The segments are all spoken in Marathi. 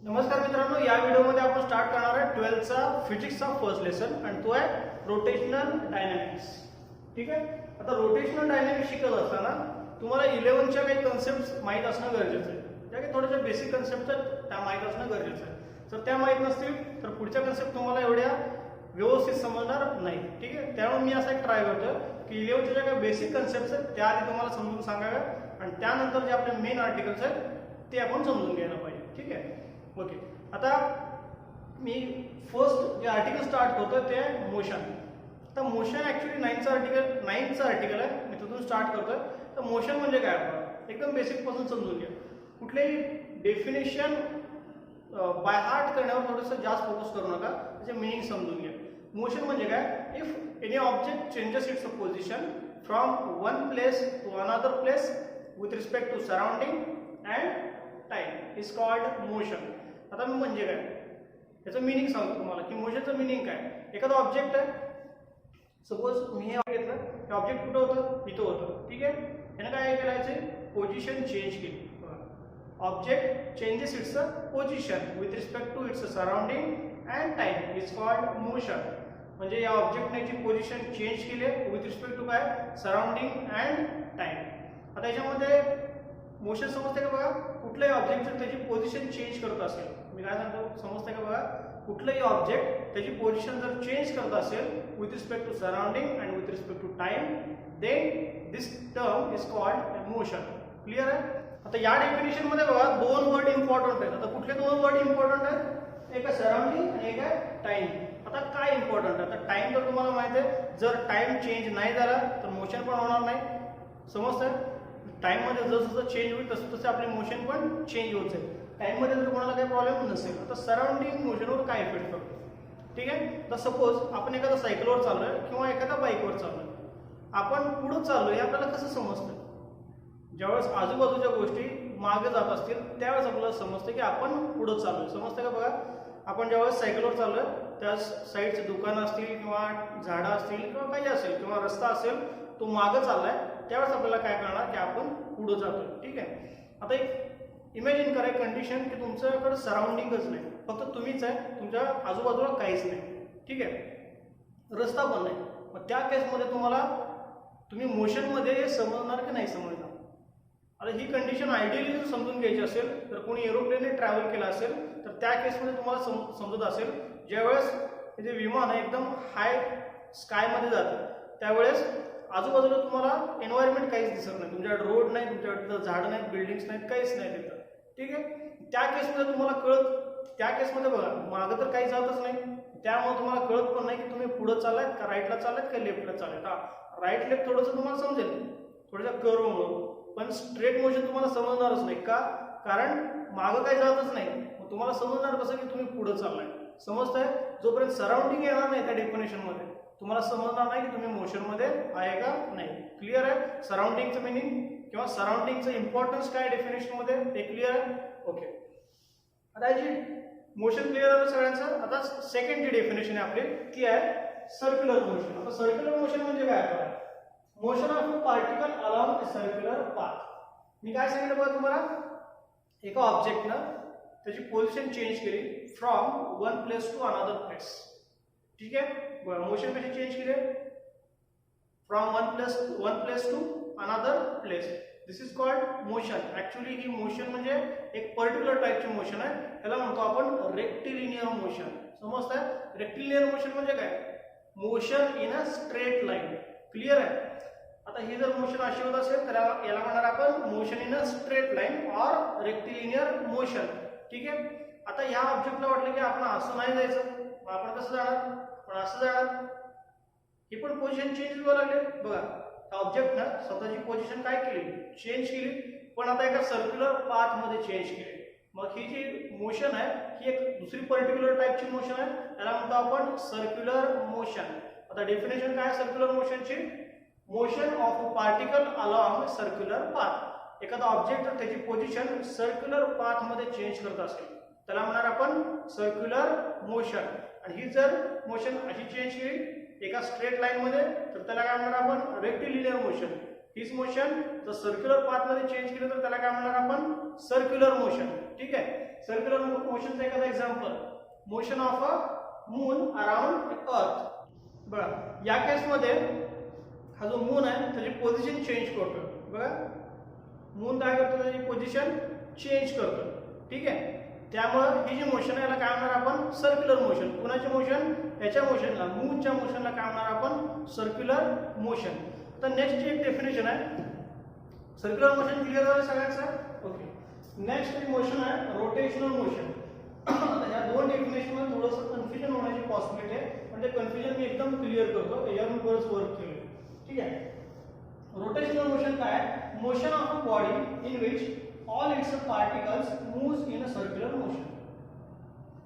नमस्कार मित्रांनो, या व्हिडिओमध्ये आपण स्टार्ट करणार आहे 12th फिजिक्सचा फर्स्ट लेसन आणि तो आहे रोटेशनल डायनॅमिक्स. ठीक आहे. आता रोटेशनल डायनॅमिक्स शिकत असताना तुम्हाला 11च्या काही कन्सेप्ट्स माहीत असणं गरजेचं आहे. त्या काही थोड्याशा बेसिक कन्सेप्ट आहेत त्या माहीत असणं गरजेचं आहे. जर त्या माहीत नसतील तर पुढच्या कन्सेप्ट तुम्हाला एवढ्या व्यवस्थित समजणार नाही. ठीक आहे. त्यामुळे मी असा एक ट्राय करतो की 11च्या ज्या काही बेसिक कन्सेप्ट्स आहेत त्या आधी तुम्हाला समजून सांगाव्या आणि त्यानंतर जे आपले मेन आर्टिकल्स आहेत ते आपण समजून घ्यायला पाहिजे. ठीक आहे. ओके. आता मी फर्स्ट जे आर्टिकल स्टार्ट करतो ते आहे मोशन. आता मोशन ॲक्च्युली 9चं आर्टिकल आहे. मी तिथून स्टार्ट करतोय. तर मोशन म्हणजे काय आपण एकदम बेसिक पासून समजून घ्या. कुठलेही डेफिनेशन बाय हार्ट करण्यावर थोडंसं जास्त फोकस करू नका, त्याचे मिनिंग समजून घ्या. मोशन म्हणजे काय? If any object changes its position from one place to another place with respect to surrounding and time is called motion. आता मी म्हणजे काय याचं मिनिंग सांगतो तुम्हाला की मोशनचं मिनिंग काय. एखादा ऑब्जेक्ट आहे, सपोज मी हे घेतलं, हे ऑब्जेक्ट कुठं होतं? इथं होतं. ठीक आहे. यानं काय केलं? पोझिशन चेंज केली. Object changes its position with respect to its surrounding and time is called motion. म्हणजे या ऑब्जेक्टने याची पोझिशन चेंज केली विथ रिस्पेक्ट टू काय? Surrounding and time. आता याच्यामध्ये मोशन समजते का बघा? कुठल्याही ऑब्जेक्ट जर त्याची पोझिशन चेंज करत असेल, मी काय सांगतो समजते का बघा? कुठलंही ऑब्जेक्ट त्याची पोझिशन जर चेंज करत असेल with respect to surrounding and with respect to time, then this term is called motion. Clear आहे? आता या डेफिनेशन मध्ये बघा दोन वर्ड इम्पॉर्टंट आहेत. आता कुठले दोन वर्ड इम्पॉर्टंट आहेत? एक आहे सराउंडिंग आणि एक आहे टाइम. आता काय इम्पॉर्टंट आहे? आता टाइम तर तुम्हाला माहिती आहे, जर टाइम चेंज नाही झाला तर मोशन पण होणार नाही. समजतंय? टाइम मध्ये जसं चेंज होईल तसं तसं आपले मोशन पण चेंज होत जाईल. टाइम मध्ये जर कोणाला काही प्रॉब्लेम नसेल. आता सराउंडिंग मोशनवर काय इफेक्ट करतो? ठीक आहे. तर सपोज आपण एखाद्या सायकलवर चाललोय किंवा एखाद्या बाईकवर चाललोय, आपण पुढे चाललोय आपल्याला कसं समजतं? ज्यावेळेस आजूबाजूच्या गोष्टी मागे जात असतील त्यावेळेस आपल्याला समजतं की आपण पुढे चाललोय. समजतं का बघा? आपण ज्यावेळेस सायकलवर चाललोय त्या साईडचे दुकानं असतील किंवा झाडं असतील किंवा काही असेल किंवा रस्ता असेल, तो मागे चाललाय, त्यावेळेस आपल्याला काय करणार की आपण पुढे जातोय. ठीक आहे. आता एक इमॅजिन करा कंडिशन की तुमच्याकडे सराउंडिंगच नाही, फक्त तुम्हीच आहे, तुमच्या आजूबाजूला काहीच नाही. ठीक आहे. रस्ता पण नाही. मग त्या केसमध्ये तुम्ही मोशनमध्ये समजणार की नाही समजणार? आता ही कंडिशन आयडियली जर समजून घ्यायची असेल तर कोणी एरोप्लेनने ट्रॅव्हल केला असेल तर त्या केसमध्ये तुम्हाला समजत असेल, ज्यावेळेस जे विमान आहे एकदम हाय स्कायमध्ये जातं त्यावेळेस आजूबाजूला तुम्हाला एन्व्हायरमेंट काहीच दिसत नाही. तुमच्याकडे रोड नाही, तुमच्याकडे झाड नाहीत, बिल्डिंग्स नाहीत, काहीच नाही तिथं. ठीक आहे. त्या केसमध्ये तुम्हाला त्या केसमध्ये बघा मागं तर काही जातच नाही, त्यामुळे तुम्हाला कळत पण नाही की तुम्ही पुढे चाललात का राईटला चाललात का लेफ्टला चाललात. हा राईट लेफ्ट थोडंसं तुम्हाला समजेल थोड्याशा कर्वमुळं, पण स्ट्रेट मोशन तुम्हाला समजणारच नाही. का? कारण मागं काही जातच नाही. मग तुम्हाला समजणार कसं की तुम्ही पुढे चाललाय? समजताय? जोपर्यंत सराउंडिंग येणार नाही त्या डेफिनेशन मध्ये तुम्हाला समजणार नाही की तुम्ही मोशन मध्ये आहे का नाही. क्लिअर आहे? सराउंडिंगचं मिनिंग किंवा सराउंडिंगचं इम्पॉर्टन्स काय डेफिनेशन मध्ये ते क्लिअर आहे? ओके. आता याची मोशन क्लिअर आहे सगळ्यांचं. आता सेकंड जी डेफिनेशन आहे आपली ती आहे सर्क्युलर मोशन. आता सर्क्युलर मोशन म्हणजे काय? Motion of a particle along a circular path. मी काय सांगितलं बघा तुम्हाला? एका ऑब्जेक्टनं त्याची पोझिशन चेंज केली from one place to another place. ठीक आहे. मोशन कशी चेंज केली? From one place to another place. This is called motion. Actually ही मोशन म्हणजे एक पर्टिक्युलर टाईपची मोशन आहे. त्याला म्हणतो आपण रेक्टिलिनियर मोशन. समजतंय? रेक्टिलिनियर मोशन म्हणजे काय? Motion in a straight line. Clear आहे? आता ही जर मोशन अशी होत असेल तर याला म्हणणार आपण motion in a straight line or rectilinear motion. ठीक आहे. आता या ऑब्जेक्टला वाटलं की आपण असं नाही जायचं, मग आपण कसं जाणार? पण असं जाणार. ही पण पोझिशन चेंज व्हायला लागले बघा. ऑब्जेक्टनं स्वतःची पोझिशन काय केली? चेंज केली, पण आता एका सर्क्युलर पाथ मध्ये चेंज केली. मग ही जी मोशन आहे ही एक दुसरी पर्टिक्युलर टाईपची मोशन आहे, त्याला म्हणतो आपण सर्क्युलर मोशन. आता डेफिनेशन काय सर्क्युलर मोशनची? Motion of a particle along circular path. एखादा ऑब्जेक्ट त्याची पोझिशन सर्क्युलर पाथ मध्ये चेंज करत असेल त्याला म्हणणार आपण सर्क्युलर मोशन. आणि ही जर मोशन अशी चेंज केली एका स्ट्रेट लाईन मध्ये तर त्याला काय म्हणणार आपण? Rectilinear motion. हीच मोशन जर सर्क्युलर पाथ मध्ये चेंज केलं तर त्याला काय म्हणणार आपण सर्क्युलर मोशन. ठीक आहे. सर्क्युलर मोशनचं एखादं example motion of a moon around अर्थ. बघा या केसमध्ये हा जो मून आहे त्याची पोझिशन चेंज करतो. बघा मून काय करतो त्याची पोझिशन चेंज करतो. ठीक आहे. त्यामुळे ही जी मोशन आहे याला काय म्हणणार आपण सर्क्युलर मोशन. कुणाचे मोशन याच्या मोशनला मूनच्या मोशनला काय म्हणणार आपण सर्क्युलर मोशन. तर नेक्स्ट एक डेफिनेशन आहे सर्क्युलर मोशन क्लिअर झालं सगळ्यांचं. ओके. नेक्स्ट एक मोशन आहे रोटेशनल मोशन. या दोन डेफिनेशन मध्ये थोडंसं कन्फ्युजन होण्याची पॉसिबिलिटी आहे पण ते कन्फ्युजन मी एकदम क्लिअर करतो. यावर मी बरंच वर्क केलं. ठीक आहे. रोटेशनल मोशन काय आहे motion of a body in which all it's particles moves in a circular motion.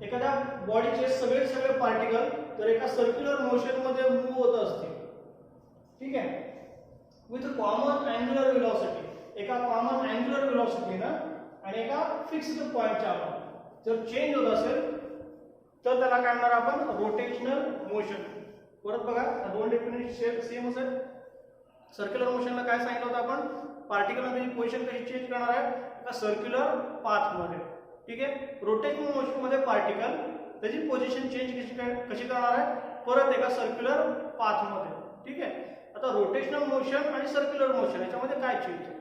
एखाद्या बॉडीचे सगळे पार्टिकल तर एका सर्क्युलर मोशन मध्ये मूव्ह होत असते. ठीक आहे. With common angular velocity. एका कॉमन अँग्युलर वेलोसिटीनं आणि एका फिक्स्ड पॉइंटच्या अराउंड जर चेंज होत असेल तर त्याला काय म्हणणार आपण रोटेशनल मोशन. परत बघा दोन डेफिनेशन सेम असेल. सर्क्युलर मोशनला काय सांगितलं होतं आपण पार्टिकल त्याची पोझिशन कशी चेंज करणार आहे एका सर्क्युलर पाथ मध्ये. ठीक आहे. रोटेशनल मोशन मध्ये पार्टिकल त्याची पोझिशन चेंज कशी करणार आहे परत एका सर्क्युलर पाथ मध्ये. ठीक आहे. आता रोटेशनल मोशन आणि सर्क्युलर मोशन याच्यामध्ये काय चेंज आहे.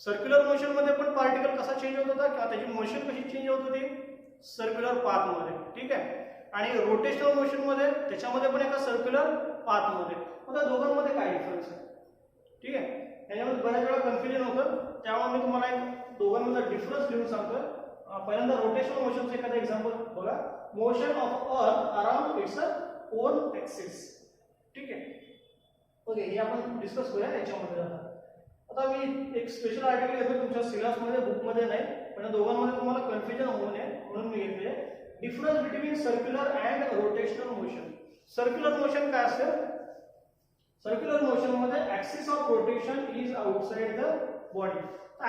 सर्क्युलर मोशन मध्ये पण पार्टिकल कसा चेंज होत होता किंवा त्याची मोशन कशी चेंज होत होती सर्क्युलर पाथ मध्ये. ठीक आहे. आणि रोटेशनल मोशन मध्ये त्याच्यामध्ये पण एका सर्क्युलर पाथ मध्ये. आता दोघांमध्ये काय डिफरन्स आहे. ठीक आहे. याच्यामध्ये बऱ्याच वेळा कन्फ्युजन होतं त्यामुळे मी तुम्हाला एक दोघांमधला डिफरन्स लिहून सांगतो. पहिल्यांदा रोटेशनल मोशनचं एखादं एक्झाम्पल बघा motion of earth around its own axis. ठीक आहे. ओके. हे आपण डिस्कस करूया याच्यामध्ये. आता मी एक स्पेशल आर्टिकल घेतो तुमच्या सिलेबसमध्ये बुकमध्ये नाही पण दोघांमध्ये तुम्हाला कन्फ्युजन होऊ नये म्हणून मी घेतले difference between circular and rotational motion. Circular motion काय असतं सर्क्युलर मोशन मध्ये axis of rotation is outside the body.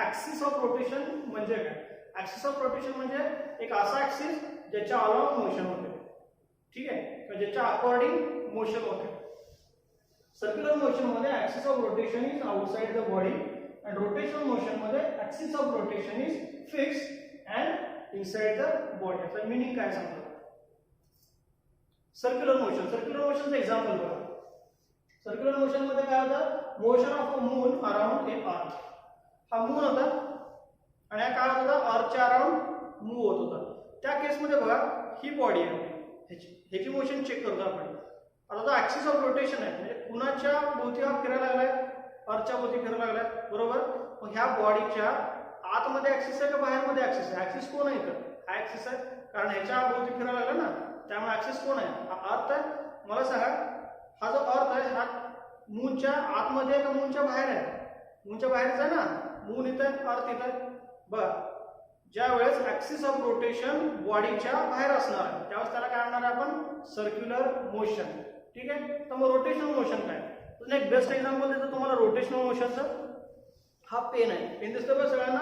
Axis of rotation म्हणजे काय ऍक्सिस ऑफ रोटेशन म्हणजे एक असा ऍक्सिस ज्याच्या अराउंड मोशन होते. ठीक आहे. ज्याच्या अकॉर्डिंग मोशन होते. सर्क्युलर मोशन मध्ये axis of rotation is outside the body and rotational motion मध्ये axis of rotation is fixed and inside the body. याचा मीनिंग काय सांगतो सर्क्युलर मोशनचं एक्झाम्पल बघा. सर्क्युलर मोशन मध्ये काय होतं motion of a moon around a earth. हा मून होता आणि हा काय होत होता अर्थच्या अराउंड मूव्ह होत होता. त्या केसमध्ये बघा ही बॉडी आहे ह्याची मोशन चेक करतो आपण. आता तो ऍक्सिस ऑफ रोटेशन आहे म्हणजे कुणाच्या भोवती हा फिरायला लागलाय अर्थच्या भोवती फिरायला लागलाय. बरोबर. मग ह्या बॉडीच्या आतमध्ये ऍक्सिस आहे का बाहेरमध्ये ऍक्सिस आहे. ऍक्सिस कोण आहे इथं हा ऍक्सिस आहे कारण ह्याच्या भोवती फिरायला लागला ना त्यामुळे ऍक्सिस कोण आहे हा अर्थ आहे. मला सांगा हा जो अर्थ आहे हा मूनच्या आतमध्ये आहे का मूनच्या बाहेर आहे. मूनच्या बाहेरच आहे ना. मून इथं आहे अर्थ इथं आहे. बघा ज्या वेळेस ऍक्सिस ऑफ रोटेशन बॉडीच्या बाहेर असणार आहे त्यावेळेस त्याला काय म्हणणार आपण सर्क्युलर मोशन. ठीक आहे. तर मग रोटेशनल मोशन काय तर एक बेस्ट एक्झाम्पल देतो तुम्हाला रोटेशनल मोशनचं. हा पेन आहे. पेन दिसतं बघा सगळ्यांना.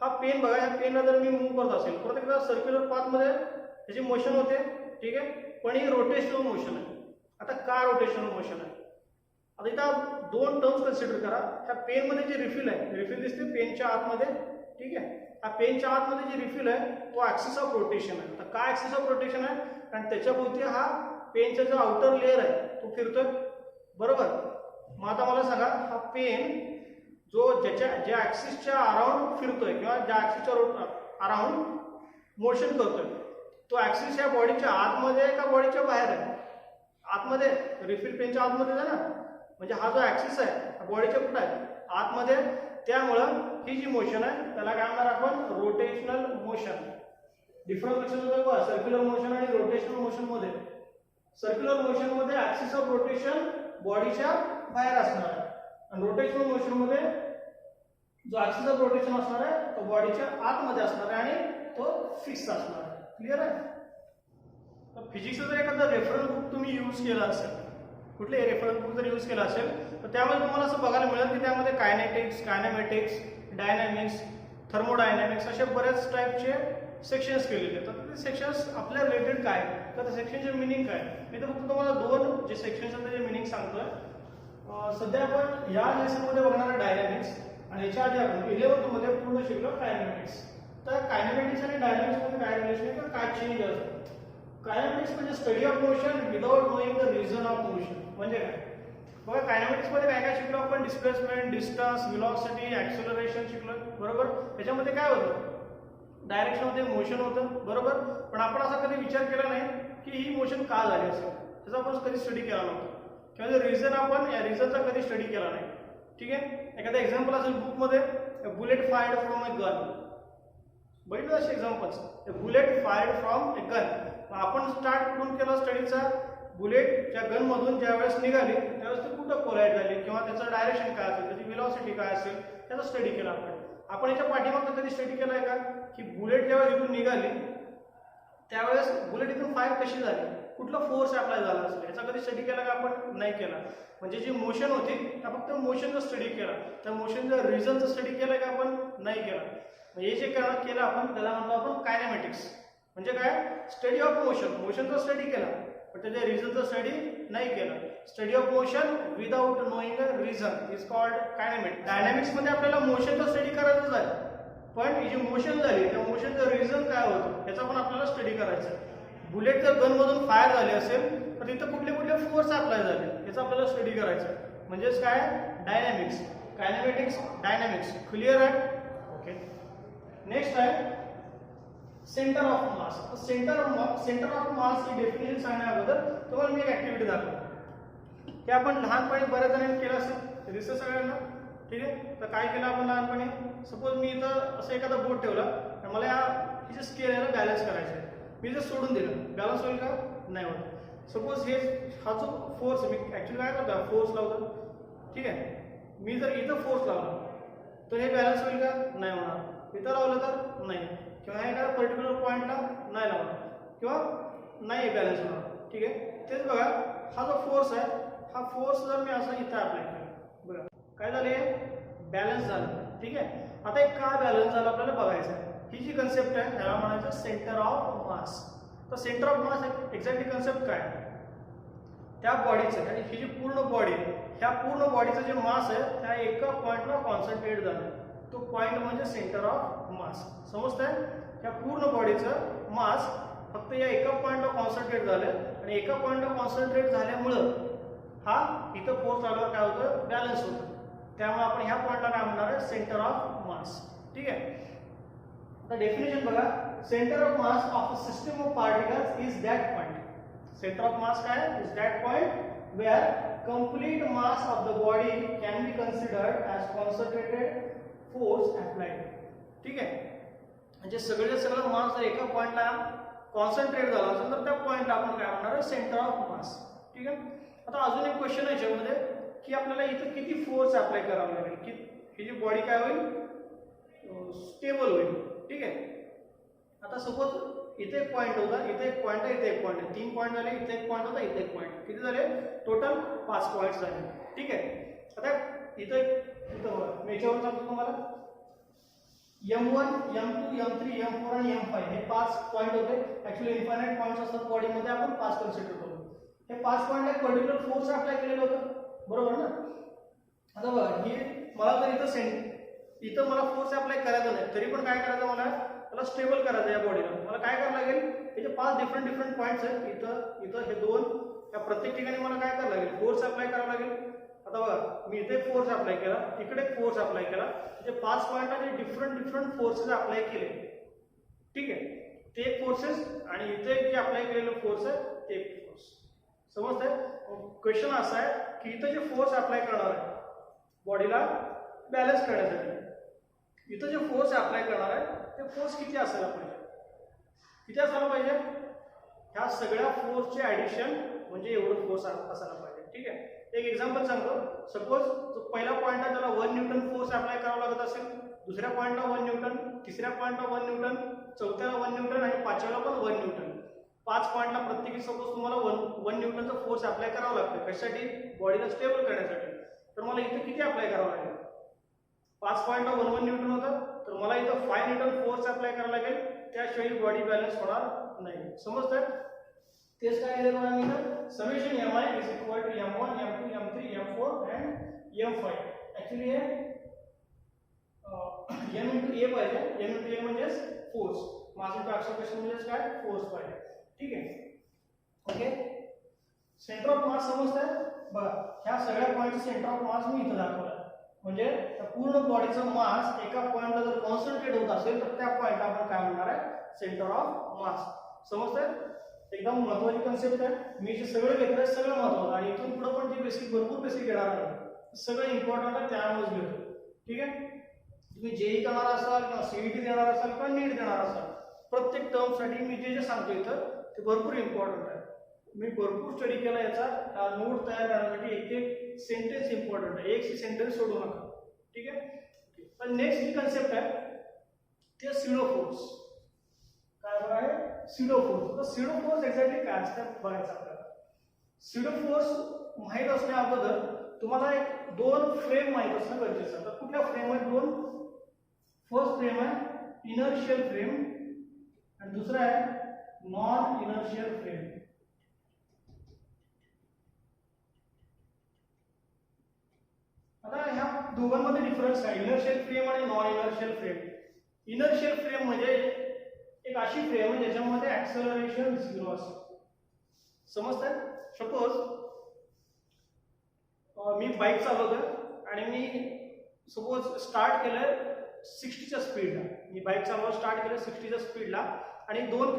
हा पेन बघा ह्या पेनला जर मी मूव्ह करत असेल परत एकदा सर्क्युलर पाथ मध्ये त्याची मोशन होते. ठीक आहे. पण ही रोटेशनल मोशन आहे. आता का रोटेशनल मोशन आहे आता इथं दोन टर्म्स कन्सिडर करा. ह्या पेन मध्ये जे रिफिल आहे रिफिल दिसते पेनच्या आतमध्ये. ठीक आहे. हा पेनच्या आतमध्ये जे रिफिल आहे तो ऍक्सिस ऑफ रोटेशन आहे. तर काय ऍक्सिस ऑफ रोटेशन आहे कारण त्याच्या भोवती हा पेनचा जो आउटर लेअर आहे तो फिरतोय. बरोबर. मग आता मला सांगा हा पेन जो ज्या ऍक्सिसच्या अराउंड फिरतोय किंवा ज्या ऍक्सिसच्या अराउंड मोशन करतोय तो ऍक्सिस या बॉडीच्या आतमध्ये आहे का बॉडीच्या बाहेर आहे. आतमध्ये. रिफिल पेनच्या आतमध्ये आहे ना म्हणजे हा जो ऍक्सिस आहे बॉडीच्या कुठं आहे आतमध्ये. त्यामुळं ही जी मोशन आहे त्याला काय म्हणणार आपण रोटेशनल मोशन. डिफरन्स लक्षात होतं बघा सर्क्युलर मोशन आणि रोटेशनल मोशन मध्ये. सर्क्युलर मोशन मध्ये ऍक्सिस ऑफ रोटेशन बॉडीच्या बाहेर असणार आहे आणि रोटेशनल मोशन मध्ये जो ऍक्सिस ऑफ रोटेशन असणार आहे तो बॉडीच्या आतमध्ये असणार आहे आणि तो फिक्स असणार आहे. क्लिअर आहे. फिजिक्सचा जर एखादा रेफरन्स बुक तुम्ही यूज केला असेल कुठले रेफरन्स बुक जर यूज केला असेल तर त्यामध्ये तुम्हाला असं बघायला मिळेल की त्यामध्ये कायनेटिक्स कायनेमॅटिक्स डायनॅमिक्स थर्मोडायनॅमिक्स असे बऱ्याच टाईपचे सेक्शन्स केलेले. तर ते सेक्शन्स आपल्या रिलेटेड काय तर त्या सेक्शनचे मिनिंग काय मी तर फक्त तुम्हाला दोन जे सेक्शन्स आहेत त्याचे मिनिंग सांगतोय. सध्या आपण या लेसन मध्ये बघणार डायनॅमिक्स आणि याच्या आधी आपण 11th मध्ये पूर्ण शिकलो कायनेमॅटिक्स. तर कायनेमॅटिक्स आणि डायनॅमिक्स मध्ये काय रिलेशन आहे, काय चेंज असतो. कायनेमॅटिक्स म्हणजे study of motion without knowing the reason of motion. म्हणजे काय बघा, कायनेमॅटिक्स मध्ये काय काय शिकलो आपण, डिस्प्लेसमेंट, डिस्टन्स, व्हेलॉसिटी, ऍक्सेलरेशन शिकलो बरोबर. त्याच्यामध्ये काय होतं, डायरेक्शन मध्ये मोशन होतं बरोबर. पण आपण असा कधी विचार केला नाही की ही मोशन का झाली असेल, त्याचा आपण कधी स्टडी केला नव्हता किंवा रिझन आपण या रिझनचा कधी स्टडी केला नाही. ठीक आहे, एखादा एक्झाम्पल असेल बुकमध्ये, bullet fired from a gun. बघितलं असे examples, bullet fired from a gun. आपण स्टार्ट कुठून केला स्टडीचा, बुलेट ज्या गन मधून ज्या वेळेस निघाली त्यावेळेस ती कुठं कोलाइड झाली किंवा त्याचं डायरेक्शन काय असेल, त्याची व्हेलॉसिटी काय असेल, त्याचा स्टडी केला आपण याच्या पाठीमागचा कधी स्टडी केलाय का, की बुलेट जेव्हा इथून निघाली त्यावेळेस बुलेट इथून फायर कशी झाली, कुठला फोर्स अप्लाय झाला असेल, याचा कधी स्टडी केला का आपण, नाही केला. म्हणजे जी मोशन होती त्या फक्त मोशनचा स्टडी केला, त्या मोशनचा रिझनचा स्टडी केला का आपण, नाही केला. हे जे केलं आपण त्याला म्हणतो आपण कायनेमॅटिक्स. म्हणजे काय, स्टडी ऑफ मोशन, मोशनचा स्टडी केला पण त्याच्या रिझनचा स्टडी नाही केला. Study of motion without knowing a reason is called kinematics. Dynamics मध्ये आपल्याला मोशनचा स्टडी करायचं आहे, पण ही जी मोशन झाली त्या मोशनचं रिझन काय होतं याचा पण आपल्याला स्टडी करायचं आहे. बुलेट जर गन मधून फायर झाली असेल तर तिथं कुठले कुठले फोर्स अप्लाय झाले याचा आपल्याला स्टडी करायचं आहे. म्हणजेच काय, डायनॅमिक्स, कायनेमॅटिक्स, डायनॅमिक्स. क्लिअर आहे, ओके. नेक्स्ट आहे centre of mass. Centre of mass ही डेफिनेशन सांगण्या अगोदर तुम्हाला मी एक ऍक्टिव्हिटी दाखवतो. हे आपण लहानपणी बऱ्याच जणांनी केलं असेल, दिसतं सगळ्यांना. ठीक आहे, तर काय केलं आपण लहानपणी, सपोज मी इथं असं एखादा बोट ठेवला आणि मला ही जे स्केल आहे बॅलन्स करायचं आहे, मी जर सोडून दिलं बॅलन्स होईल का, नाही होत. सपोज हे हा जो फोर्स मी ऍक्च्युली काय करतो, फोर्स लावतो. ठीक आहे, मी जर इथं फोर्स लावला तर हे बॅलन्स होईल का, नाही होणार. इथं लावलं तर नाही, किंवा एका पर्टिक्युलर पॉईंटला नाही लावणार किंवा नाही बॅलन्स होणार. ठीक आहे, तेच बघा, हा जो फोर्स आहे हा फोर्स जर मी असं इथं अप्लाय केला, बघा काय झाले, बॅलन्स झालं. ठीक आहे, आता एक का बॅलन्स झालं आपल्याला बघायचं आहे. ही जी कन्सेप्ट आहे त्याला म्हणायचं सेंटर ऑफ मास. तर centre of mass exactly concept काय, त्या बॉडीचं आणि ही जी पूर्ण बॉडी आहे ह्या पूर्ण बॉडीचं जे मास आहे त्या एका पॉइंटला कॉन्सन्ट्रेट झालं, तो पॉइंट म्हणजे सेंटर ऑफ मास. समजतंय, त्या पूर्ण बॉडीचं मास फक्त या एका पॉइंटला कॉन्सन्ट्रेट झालं आणि एका पॉइंटला कॉन्सन्ट्रेट झाल्यामुळं हा इथं फोर्स आल्यावर काय होतं, बॅलन्स होतं. त्यामुळे आपण ह्या पॉइंटला काय म्हणणार आहे, सेंटर ऑफ मास. ठीक आहे, आता डेफिनेशन बघा, centre of mass of a system of particles is that point. Centre of mass काय, is that point where complete mass of the body can be considered as concentrated force applied. ठीक आहे, म्हणजे सगळं मास जर एका पॉइंटला कॉन्सन्ट्रेट झाला असेल तर त्या पॉइंटला आपण काय म्हणणार आहे, सेंटर ऑफ मास. ठीक आहे, आता अजून एक क्वेश्चन आहे याच्यामध्ये की आपल्याला इथं किती फोर्स अप्लाय करावा लागेल की ही जी बॉडी काय होईल, स्टेबल होईल. ठीक आहे, आता सपोज इथे एक पॉइंट होता, इथे एक पॉइंट आहे, इथे एक पॉइंट आहे, 3 पॉइंट झाले, इथे एक पॉइंट होता, इथे एक पॉइंट, किती झाले टोटल 5 पॉइंट झाले. ठीक आहे, आता इथं मी याच्यावर सांगतो तुम्हाला, M1, M2, M3, M4 आणि M5 हे 5 पॉइंट होते. ऍक्च्युअली इन्फायनाइट पॉइंट्स असतात बॉडीमध्ये, आपण 5 कन्सिडर करतो. हे 5 पॉइंटला एक पर्टिक्युलर फोर्स अप्लाय केलेलं होतं, बरोबर ना. आता बघा, ही मला तर इथं मला फोर्स अप्लाय करायचा नाही, तरी पण काय करायचं, मला स्टेबल करायचं या बॉडीला. मला काय करावं लागेल, याचे 5 डिफरंट पॉइंट्स आहेत, इथं हे 2, या प्रत्येक ठिकाणी मला काय करावं लागेल, फोर्स अप्लाय करावं लागेल. आता बघा, मी इथे फोर्स अप्लाय केला, इकडे फोर्स अप्लाय केला, म्हणजे 5 पॉइंटला जे डिफरंट फोर्सेस अप्लाय केले. ठीक आहे, ते फोर्सेस आणि इथे जे अप्लाय केलेले फोर्स आहे ते फोर्स. समजतंय, क्वेश्चन असा आहे की इथं जे फोर्स अप्लाय करणार आहे बॉडीला बॅलन्स करण्यासाठी, इथं जे फोर्स अप्लाय करणार आहे ते फोर्स किती असायला पाहिजे, किती असायला पाहिजे, ह्या सगळ्या फोर्सचे ऍडिशन म्हणजे एवढं फोर्स असायला पाहिजे. ठीक आहे, एक एक्झाम्पल सांगतो. सपोज पहिला पॉइंट आहे त्याला 1 न्यूटन फोर्स अप्लाय करावा लागत असेल, दुसऱ्या पॉइंटला 1 न्यूटन, तिसऱ्या पॉइंटला 1 न्यूटन, चौथ्याला 1 न्यूटन आणि पाचव्याला पण 1 न्यूटन. 5 पॉइंटला प्रत्येकी सपोज तुम्हाला 1 न्यूटनचा फोर्स अप्लाय करावा लागतो. कशासाठी, बॉडीला स्टेबल करण्यासाठी. तर मला इथं किती अप्लाय करावं लागेल, 5 पॉइंटला 1 न्यूटन होतं, तर मला इथं 5 न्यूटन फोर्स अप्लाय करावा लागेल, त्याशिवाय बॉडी बॅलन्स होणार नाही. समजतंय, तेच काय दिलं बघा मी तर summation mi is equal to m1 m2 m3 m4 and m5. Actually हे m into a पाहिजे. m into a म्हणजे फोर्स, मास इंटू एक्सेलरेशन म्हणजे काय फोर्स पाहिजे. ठीक आहे. ओके. सेंटर ऑफ मास समजतंय बघा. ह्या सगळ्या पॉइंटचं सेंटर ऑफ मास मी इथं दाखवलं. म्हणजे पूर्ण बॉडीचं मास एका पॉइंटला जर कॉन्सन्ट्रेट होत असेल तर त्या पॉइंटला आपण काय म्हणणार आहे सेंटर ऑफ मास. समजतंय. एकदम महत्त्वाची कन्सेप्ट आहे. मी जे सगळं घेतलंय सगळं महत्त्वाचं आणि इथून पुढे पण जे बेसिक भरपूर बेसिक घेणार आहे सगळं इम्पॉर्टंट आहे त्यामुळेच घेतो. ठीक आहे. तुम्ही जेई करणार असाल किंवा सीईटी देणार असाल किंवा नीट देणार असाल प्रत्येक टर्म साठी मी जे जे सांगतो इथं ते भरपूर इम्पॉर्टंट आहे. मी भरपूर स्टडी केला याचा. नोट तयार करण्यासाठी एक एक सेंटेन्स इम्पॉर्टंट आहे. एक सेंटेन्स सोडू नका. ठीक आहे. पण नेक्स्ट जी कन्सेप्ट आहे ते स्यूडो फोर्स. काय बघा आहे स्यूडो फोर्स. तर स्यूडो फोर्स एक्झॅक्टली काय असतं बघायचं आपल्याला. स्यूडो फोर्स माहीत असण्या अगोदर तुम्हाला एक दोन फ्रेम माहीत असणं गरजेचं आहे. तर कुठल्या फ्रेम आहेत दोन. फर्स्ट फ्रेम आहे इनर्शियल फ्रेम आणि दुसरा आहे नॉन इनर्शियल फ्रेम. आता ह्या दोघांमध्ये डिफरन्स आहे इनर्शियल फ्रेम आणि non inertial frame. Inertial frame म्हणजे एक अशी फ्रेम आहे ज्याच्यामध्ये ऍक्सेलरेशन 0 असतं. समजतंय. सपोज मी बाईक चालवतोय आणि मी सपोज स्टार्ट केलंय 60च्या स्पीडला. मी बाईक चालवायला स्टार्ट केलं 60च्या स्पीडला आणि 2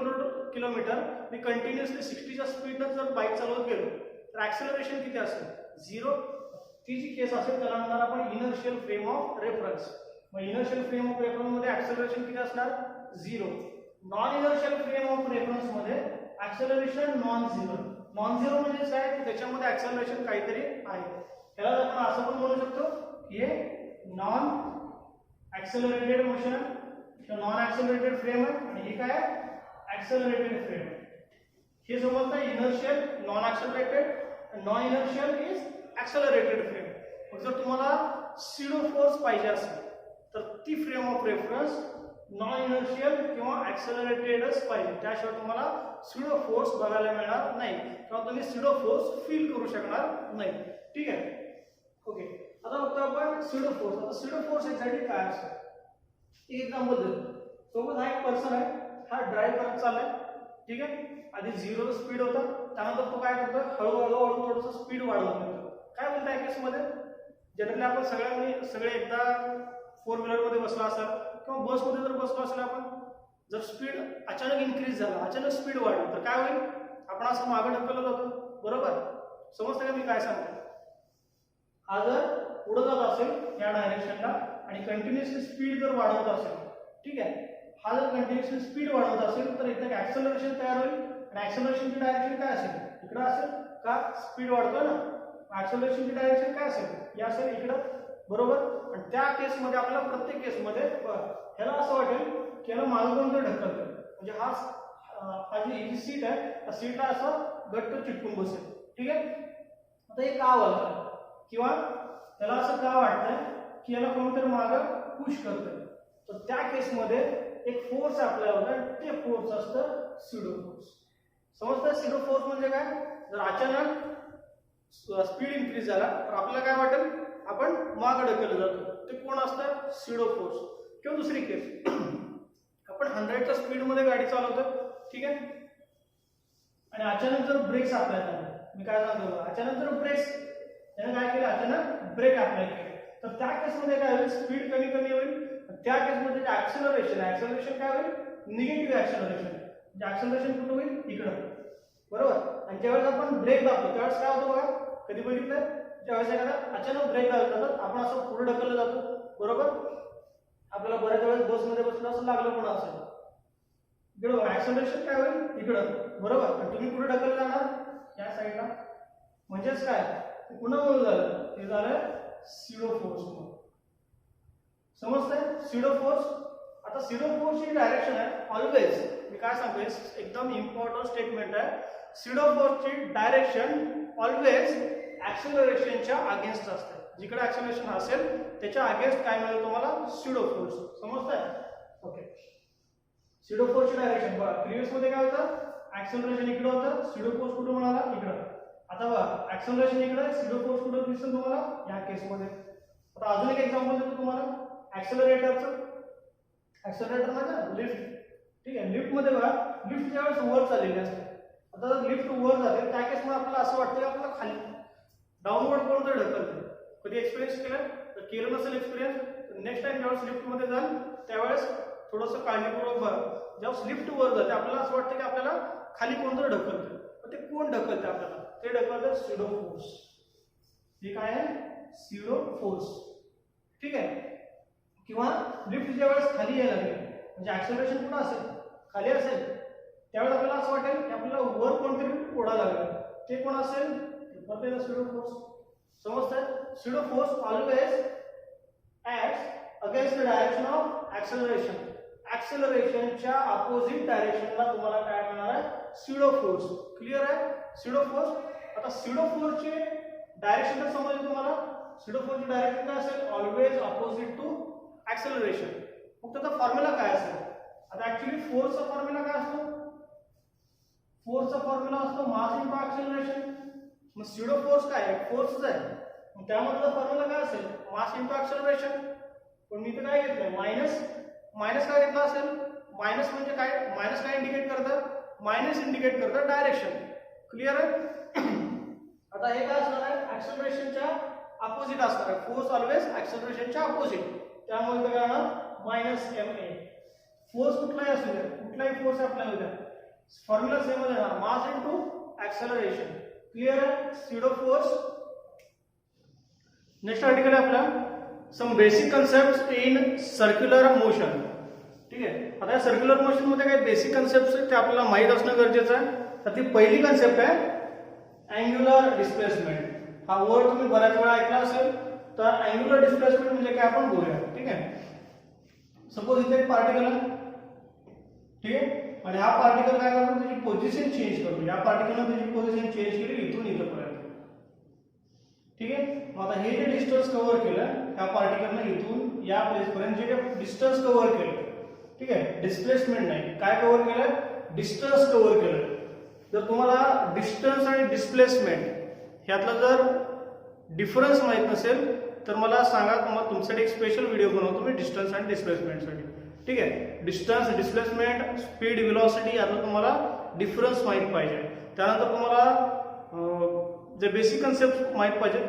किलोमीटर मी कंटिन्युअसली 60च्या स्पीडनं जर बाईक चालवत गेलो तर ऍक्सेलरेशन किती असेल 0. ती जी केस असेल त्याला म्हणणार आपण इनर्शियल फ्रेम ऑफ रेफरन्स. मग इनर्शियल फ्रेम ऑफ रेफरन्स मध्ये ऍक्सेलरेशन किती असणार 0. Non inertial frame of reference मध्ये acceleration non zero. Non zero म्हणजे काय त्याच्यामध्ये ऍक्सेलरेशन काहीतरी आहे. त्याला आपण असं पण म्हणू शकतो की हे नॉन ऍक्सेलरेटेड मोशन किंवा नॉन ऍक्सेलरेटेड फ्रेम आहे आणि हे काय ऍक्सेलरेटेड फ्रेम. हे समजतं inertial non accelerated. Non inertial is accelerated frame. मग जर तुम्हाला स्यूडो फोर्स पाहिजे असेल तर ती frame of reference non inertial किंवा ऍक्सेलरेटेडच पाहिजे. त्याशिवाय तुम्हाला स्यूडो फोर्स बघायला मिळणार नाही किंवा तुम्ही स्यूडो फोर्स फील करू शकणार नाही. ठीक आहे. ओके. आता बघतो आपण स्यूडो फोर्स. आता स्यूडो फोर्स एक्झॅक्टली काय असतं एक एक्झाम्पल देतो. सपोज हा एक पर्सन आहे. हा ड्राईव्ह करत चाललाय. ठीक आहे. आधी 0 स्पीड होता त्यानंतर तो काय करतो हळूहळू थोडंसं स्पीड वाढवत नेतो. काय बोलता या केसमध्ये जनरली आपण सगळे एकदा 4 व्हीलर मध्ये बसला असाल किंवा बस मध्ये जर बसलो असेल आपण जर स्पीड अचानक इन्क्रीज झाला अचानक स्पीड वाढली तर काय होईल आपण असं मागे ढकललं जातो. बरोबर. समजतं का मी काय सांगतो. हा जर पुढे जात असेल या डायरेक्शनला आणि कंटिन्युअसली स्पीड जर वाढवत असेल. ठीक आहे. हा जर कंटिन्युअसली स्पीड वाढवत असेल तर इथे ऍक्सेलरेशन तयार होईल आणि ऍक्सेलरेशनची डायरेक्शन काय असेल इकडे असेल का स्पीड वाढतोय ना ऍक्सेलरेशनची डायरेक्शन काय असेल या असेल इकडं. बरोबर. आणि त्या केसमध्ये आपल्याला प्रत्येक केसमध्ये ह्याला असं वाटेल की याला मागं कोणतं ढकलतं म्हणजे हा जी सीट आहे त्या सीटला असं घट्ट चिटकून बसेल. ठीक आहे. आता हे का वाटतं किंवा त्याला असं का वाटतंय की याला कोणतरी मागं पुश करतंय तर त्या केसमध्ये एक फोर्स अप्लाय होतं आणि ते फोर्स असतं स्यूडो फोर्स. समजतं. स्यूडो फोर्स म्हणजे काय जर अचानक स्पीड इन्क्रीज झाला तर आपल्याला काय वाटेल आपण मागं ढकललं जातो. ते कोण असतं स्यूडो फोर्स. किंवा दुसरी केस आपण 100च्या स्पीड मध्ये गाडी चालवतो. ठीक आहे. आणि अचानक जर ब्रेक्स अप्लाय झाले. मी काय सांगतो अचानक जर ब्रेक्स त्याने काय केलं अचानक ब्रेक अप्लाय केले तर त्या केसमध्ये काय होईल स्पीड कमी होईल. त्या केसमध्ये जे ऍक्सेलरेशन काय होईल निगेटिव्ह ऍक्सेलरेशन. म्हणजे ऍक्सेलरेशन कुठं होईल इकडं. बरोबर. आणि ज्यावेळेस आपण ब्रेक दाबतो त्यावेळेस काय होतं बघा कधी बघितलंय ज्यावेळेस एखादा अचानक ब्रेक दाबला तर आपण असं पुढे ढकललं जातो. बरोबर. आपल्याला बऱ्याच वेळेस बसमध्ये बसलं असं लागलं पण असेल इकडं ऍक्सेलरेशन काय होईल इकडं. बरोबर. आणि तुम्ही पुढे ढकललं जाणार या साईडला. म्हणजेच काय पुन्हा म्हणून झालं ते झालं स्यूडो फोर्स. समजतंय स्यूडो फोर्स. आता स्यूडो फोर्सची डायरेक्शन आहे ऑलवेज मी काय सांगतोय एकदम इम्पॉर्टंट स्टेटमेंट आहे. स्यूडो फोर्सची डायरेक्शन ऑलवेज ऍक्सेलरेशनच्या अगेन्स्ट असते. जिकडे ऍक्सेलरेशन असेल त्याच्या अगेन्स्ट काय मिळेल तुम्हाला स्यूडो फोर्स. समजतंय. ओके. स्यूडो फोर्सची डायरेक्शन बघा प्रिव्हियस मध्ये काय होतं ऍक्सेलरेशन इकडे होतं, स्यूडो फोर्स कुठे म्हणाला इकडे. आता बघा ऍक्सेलरेशन इकडे, स्यूडो फोर्स कुठे दिसेल तुम्हाला या केसमध्ये. आता अजून एक एक्झाम्पल देतो तुम्हाला ऍक्सेलरेटरचं. ऍक्सेलरेटर म्हणजे लिफ्ट. ठीक आहे, लिफ्ट मध्ये बघा लिफ्ट ज्यावेळेस वर चाललेली असते. आता जर लिफ्ट वर जाते त्या केसमध्ये आपल्याला असं वाटतं की आपल्याला खाली डाऊनवर्ड कोणतं ढकलतं. कधी एक्सपिरियन्स केलं तर केलं नसेल एक्सपिरियन्स, नेक्स्ट टाइम ज्यावेळेस लिफ्टमध्ये जाल त्यावेळेस थोडंसं काळजीपूर्वक बघा. ज्यावेळेस लिफ्ट वर जाते आपल्याला असं वाटतं की आपल्याला खाली कोणतं ढकलतं. पण ते कोण ढकलतं आपल्याला, ते ढकलतं स्यूडो फोर्स. हे काय आहे, स्यूडो फोर्स. ठीक आहे, किंवा लिफ्ट ज्यावेळेस खाली यायला लागेल म्हणजे ऍक्सेलरेशन कुठं असेल, खाली असेल, त्यावेळेस आपल्याला असं वाटेल की आपल्याला वर कोणतरी ओढायला लागेल. ते कोण असेल, स्यूडो फोर्स. समजतंय? Pseudo force always acts against the direction of acceleration. ऍक्सेलरेशनच्या अपोजिट डायरेक्शनला तुम्हाला काय मिळणार आहे, स्यूडो फोर्स. क्लिअर आहे? Pseudo force. आता स्यूडो फोर्सचे डायरेक्शन तर समजले तुम्हाला. स्यूडो फोर्सची डायरेक्शन काय असेल, ऑलवेज अपोजिट टू ऍक्सेलरेशन. मग त्याचा फॉर्म्युला काय असेल. आता ऍक्च्युली फोर्सचा फॉर्म्युला काय असतो, फोर्सचा फॉर्म्युला असतो मास इंटू ऍक्सेलरेशन. मग स्यूडो फोर्स काय आहे, फोर्सच आहे. मग त्यामधला फॉर्म्युला काय असेल, मास इंटू ऍक्सेलरेशन. पण मी तर काय घेतलंय, मायनस. मायनस काय घेतला असेल, मायनस म्हणजे काय, मायनस काय इंडिकेट करतं, मायनस इंडिकेट करतं डायरेक्शन. क्लिअर आहे? आता हे काय असणार आहे, ऍक्सेलरेशनच्या अपोजिट असणार आहे. फोर्स ऑलवेज ऍक्सेलरेशनच्या अपोजिट. त्यामुळे काय होणार, मायनस ma. फोर्स कुठलाही असू द्या, कुठलाही फोर्स अप्लाय होऊ द्या, फॉर्म्युला सेम आहे, मास इनटू ऍक्सेलरेशन. क्लिअर आहे? Pseudo force. नेक्स्ट आर्टिकल आहे आपला some basic concept in circular motion. ठीक आहे, आता या सर्क्युलर मोशन मध्ये काही बेसिक कन्सेप्ट आहेत ते आपल्याला माहित असणं गरजेचं आहे. तर ती पहिली कन्सेप्ट आहे अँग्युलर डिस्प्लेसमेंट. हा वर्ड तुम्ही बऱ्याच वेळा ऐकला असेल. तर अँग्युलर डिस्प्लेसमेंट म्हणजे काय आपण बोलूया. ठीक आहे, सपोज इथे एक पार्टिकल आहे. ठीक आहे, आणि हा पार्टिकल काय करतो, त्याची पोझिशन चेंज करतो. या पार्टिकलने त्याची पोझिशन चेंज केली इथून इथपर्यंत. ठीक आहे, मग आता हे जे डिस्टन्स कव्हर केलं त्या पार्टिकलने इथून या प्लेस पर्यंत जे डिस्टन्स कव्हर केलं, ठीक आहे, डिस्प्लेसमेंट नाही, काय कव्हर केलं, डिस्टन्स कव्हर केलं. जर तुम्हाला डिस्टन्स आणि डिस्प्लेसमेंट ह्यातला जर डिफरन्स माहित नसेल तर मला सांगा, तुम्हाला तुमच्यासाठी एक स्पेशल व्हिडिओ बनवतो मी डिस्टन्स आणि डिस्प्लेसमेंटसाठी. ठीक आहे, डिस्टन्स, डिस्प्लेसमेंट, स्पीड, व्हेलॉसिटी यातला तुम्हाला डिफरन्स माहित पाहिजे. त्यानंतर तुम्हाला जे बेसिक कन्सेप्ट माहित पाहिजे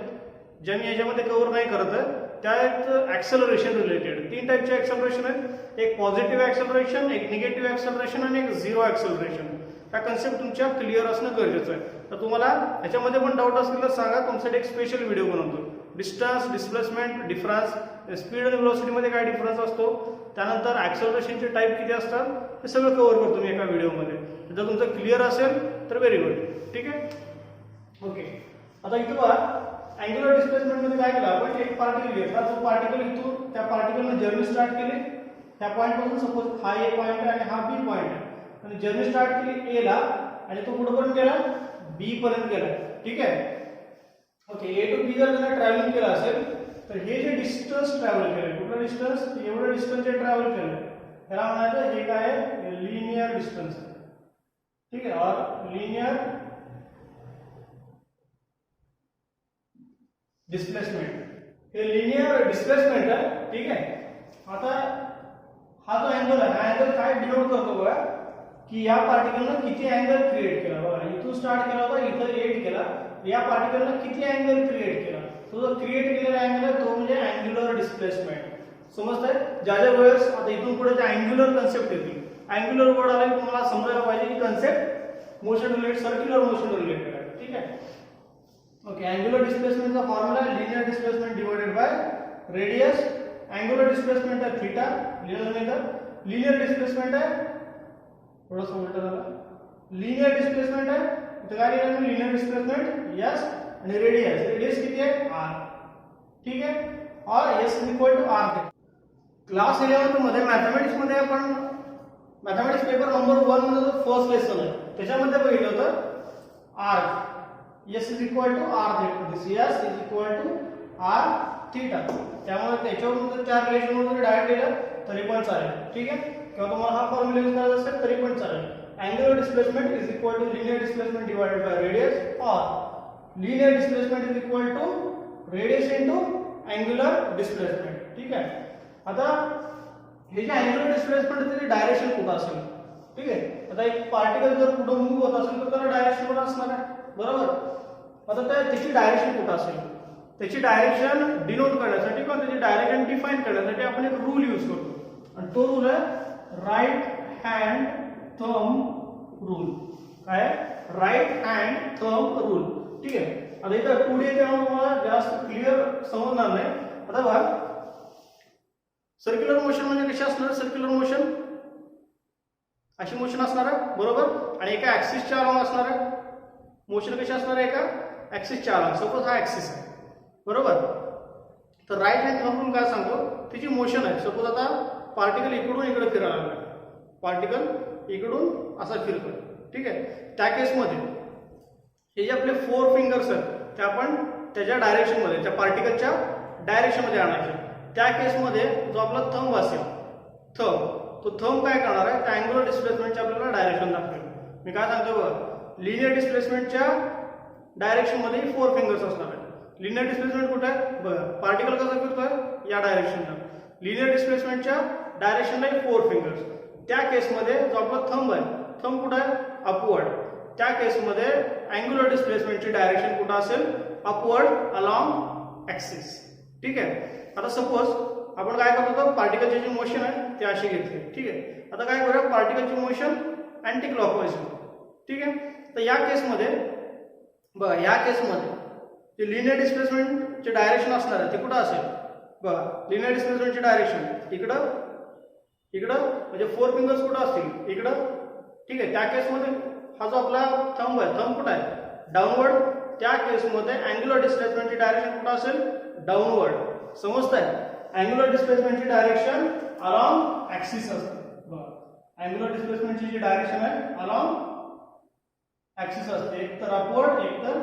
ज्या मी याच्यामध्ये कव्हर नाही करत आहे, त्यात ऍक्सेलरेशन रिलेटेड 3 टाईपचे ऍक्सेलरेशन आहेत. एक पॉझिटिव्ह ऍक्सेलरेशन, एक निगेटिव्ह ऍक्सेलरेशन आणि एक झिरो ऍक्सेलरेशन. त्या कन्सेप्ट तुमच्या क्लिअर असणं गरजेचं आहे. तर तुम्हाला ह्याच्यामध्ये पण डाऊट असेल तर सांगा, तुमच्यासाठी एक स्पेशल व्हिडिओ बनवतो. डिस्टन्स, डिस्प्लेसमेंट, डिफरन्स, स्पीड आणि व्हेलॉसिटीमध्ये काय डिफरन्स असतो, त्यानंतर ऍक्सेलरेशनचे टाईप किती असतात, हे सगळं कव्हर करतो मी एका व्हिडिओमध्ये. जर तुमचं क्लिअर असेल तर व्हेरी गुड. ठीक आहे, ओके. आता इथं बघा अँग्युलर डिस्प्लेसमेंट मध्ये काय केलं आपण, एक पार्टिकल घेतला. तो पार्टिकल इथून त्या पार्टिकलने जर्नी स्टार्ट केली. त्या पॉईंट पासून सपोज हा ए पॉईंट आहे आणि हा बी पॉईंट आहे. आणि जर्नी स्टार्ट केली ए ला आणि तो कुठपर्यंत गेला, बी पर्यंत गेला. ठीक आहे, ओके. ए टू बी जर त्याने ट्रॅव्हलिंग केलं असेल तर हे जे डिस्टन्स ट्रॅव्हल केलं, कुठलं डिस्टन्स, एवढं डिस्टन्स जे ट्रॅव्हल केलं त्याला म्हणायचं हे काय आहे, लिनियर डिस्टन्स. ठीक आहे, और लिनियर डिस्प्लेसमेंट, हे लिनियर डिस्प्लेसमेंट आहे. ठीक आहे, आता हा जो अँगल आहे, हा अँगल काय डिनोट करतो बघा, की या पार्टिकलनं किती अँगल क्रिएट केला. बघा इथून स्टार्ट केला होता, इथं 8 केला. या पार्टिकलनं किती अँगल क्रिएट केला, तो जो क्रिएट केलेला अँगल आहे तो म्हणजे अँग्युलर डिस्प्लेसमेंट. समजतंय? ज्या वेळेस आता इथून पुढे जे अँग्युलर कन्सेप्ट येतील, अँग्युलर वर्ड आला की तुम्हाला समजायला पाहिजे की concept motion related, circular motion related आहे. ठीक आहे, ओके. अँग्युलर डिस्प्लेसमेंटचा फॉर्म्युला आहे linear displacement divided by radius. Angular displacement आहे theta, linear method. Linear displacement आहे थोडंसं उलट झालं, लिनियर डिस्प्लेसमेंट आहे इथं काय लिहिलं, लिनियर डिस्प्लेसमेंट यस, आणि रेडियस, रेडियस किती आहे आर. ठीक आहे, और s is equal to r. Class 11 मध्ये मॅथमॅटिक्स मध्ये आपण मॅथमॅटिक्स पेपर नंबर 1 मध्ये जो फर्स्ट लेसन आहे त्याच्यामध्ये बघितलं होतं arc. S is equal to r theta. This S is equal to r theta. त्यामुळे त्याच्यावरून जर 4 रिलेशन वरून डायरेक्ट केलं तरी पण चालेल. ठीक आहे, किंवा तुम्हाला हा फॉर्म्युला यूज करायचा असेल तरी पण चालेल. angular displacement is equal to linear displacement divided by radius, or linear displacement is equal to radius into angular displacement. ठीक आहे. आता हे जे अँग्युलर डिस्प्लेसमेंट त्याची डायरेक्शन कुठं असेल, ठीक आहे. आता एक पार्टिकल जर पुढे मूव्ह होत असेल तर त्याला डायरेक्शन कुठं असणार आहे, बरोबर. आता त्याची डायरेक्शन कुठं असेल, त्याची डायरेक्शन डिनोट करण्यासाठी किंवा त्याची डायरेक्शन डिफाइन करण्यासाठी आपण एक रूल यूज करतो, आणि तो रूल आहे राईट हँड थंब रूल. काय राईट हँड थंब रूल, ठीक आहे. आता इथं 2D त्यामुळे तुम्हाला जास्त क्लिअर समजणार नाही. आता बघा, सर्क्युलर मोशन म्हणजे कशी असणार, सर्क्युलर मोशन अशी मोशन असणार आहे, बरोबर. आणि एका ऍक्सिसच्या अलोंग असणार आहे मोशन. कशी असणार आहे, एका ऍक्सिसच्या अलोंग. सपोज हा ऍक्सिस आहे, बरोबर. तर राईट हँड थंब रूल काय सांगतो, तिची मोशन आहे. सपोज आता पार्टिकल इकडून इकडे फिरायला लागला, पार्टिकल इकडून असा फिरतोय, ठीक आहे. त्या केसमध्ये हे जे आपले 4 फिंगर्स आहेत ते आपण त्याच्या डायरेक्शनमध्ये, त्या पार्टिकलच्या डायरेक्शनमध्ये आणायचे. त्या केसमध्ये जो आपला थंब असेल, तो थंब काय करणार आहे, त्या अँग्युलर डिस्प्लेसमेंटच्या आपल्याला डायरेक्शन दाखवेल. मी काय सांगतो बघा, लिनियर डिस्प्लेसमेंटच्या डायरेक्शनमध्ये 4 फिंगर्स असणार आहे. लिनियर डिस्प्लेसमेंट कुठे आहे बघा, पार्टिकल कसा फिरतोय या डायरेक्शनला. Linear डिस्प्लेसमेंटच्या डायरेक्शनला 4 fingers. त्या केसमध्ये जो आपला थंब आहे, थंब कुठे आहे, अपवर्ड. त्या केसमध्ये अँग्युलर डिस्प्लेसमेंटची डायरेक्शन कुठं असेल, अपवर्ड अलॉंग ऍक्सिस, ठीक आहे. आता सपोज आपण काय करतो, तर पार्टिकलची जी मोशन आहे ती अशी घेतली, ठीक आहे. आता काय करूया, पार्टिकलची मोशन अँटी क्लॉकवाईज, ठीक आहे. तर या केसमध्ये बघा, या केसमध्ये जे लिनियर डिस्प्लेसमेंटचे डायरेक्शन असणार आहे ते कुठं असेल बघा. लिनियर डिस्प्लेसमेंटची डायरेक्शन इकडं म्हणजे 4 फिंगर्स कुठं असतील, इकडं, ठीक आहे. त्या केसमध्ये हा जो आपला थंब आहे, थंब कुठं आहे, डाऊनवर्ड. त्या केसमध्ये अँग्युलर डिस्प्लेसमेंटची डायरेक्शन कुठं असेल, डाऊनवर्ड. समजतंय, अँग्युलर डिस्प्लेसमेंटची डायरेक्शन अलॉंग ऍक्सिस असते बघा. अँग्युलर डिस्प्लेसमेंटची जी डायरेक्शन आहे अलॉंग ऍक्सिस असते, एक तर अपवर्ड एक तर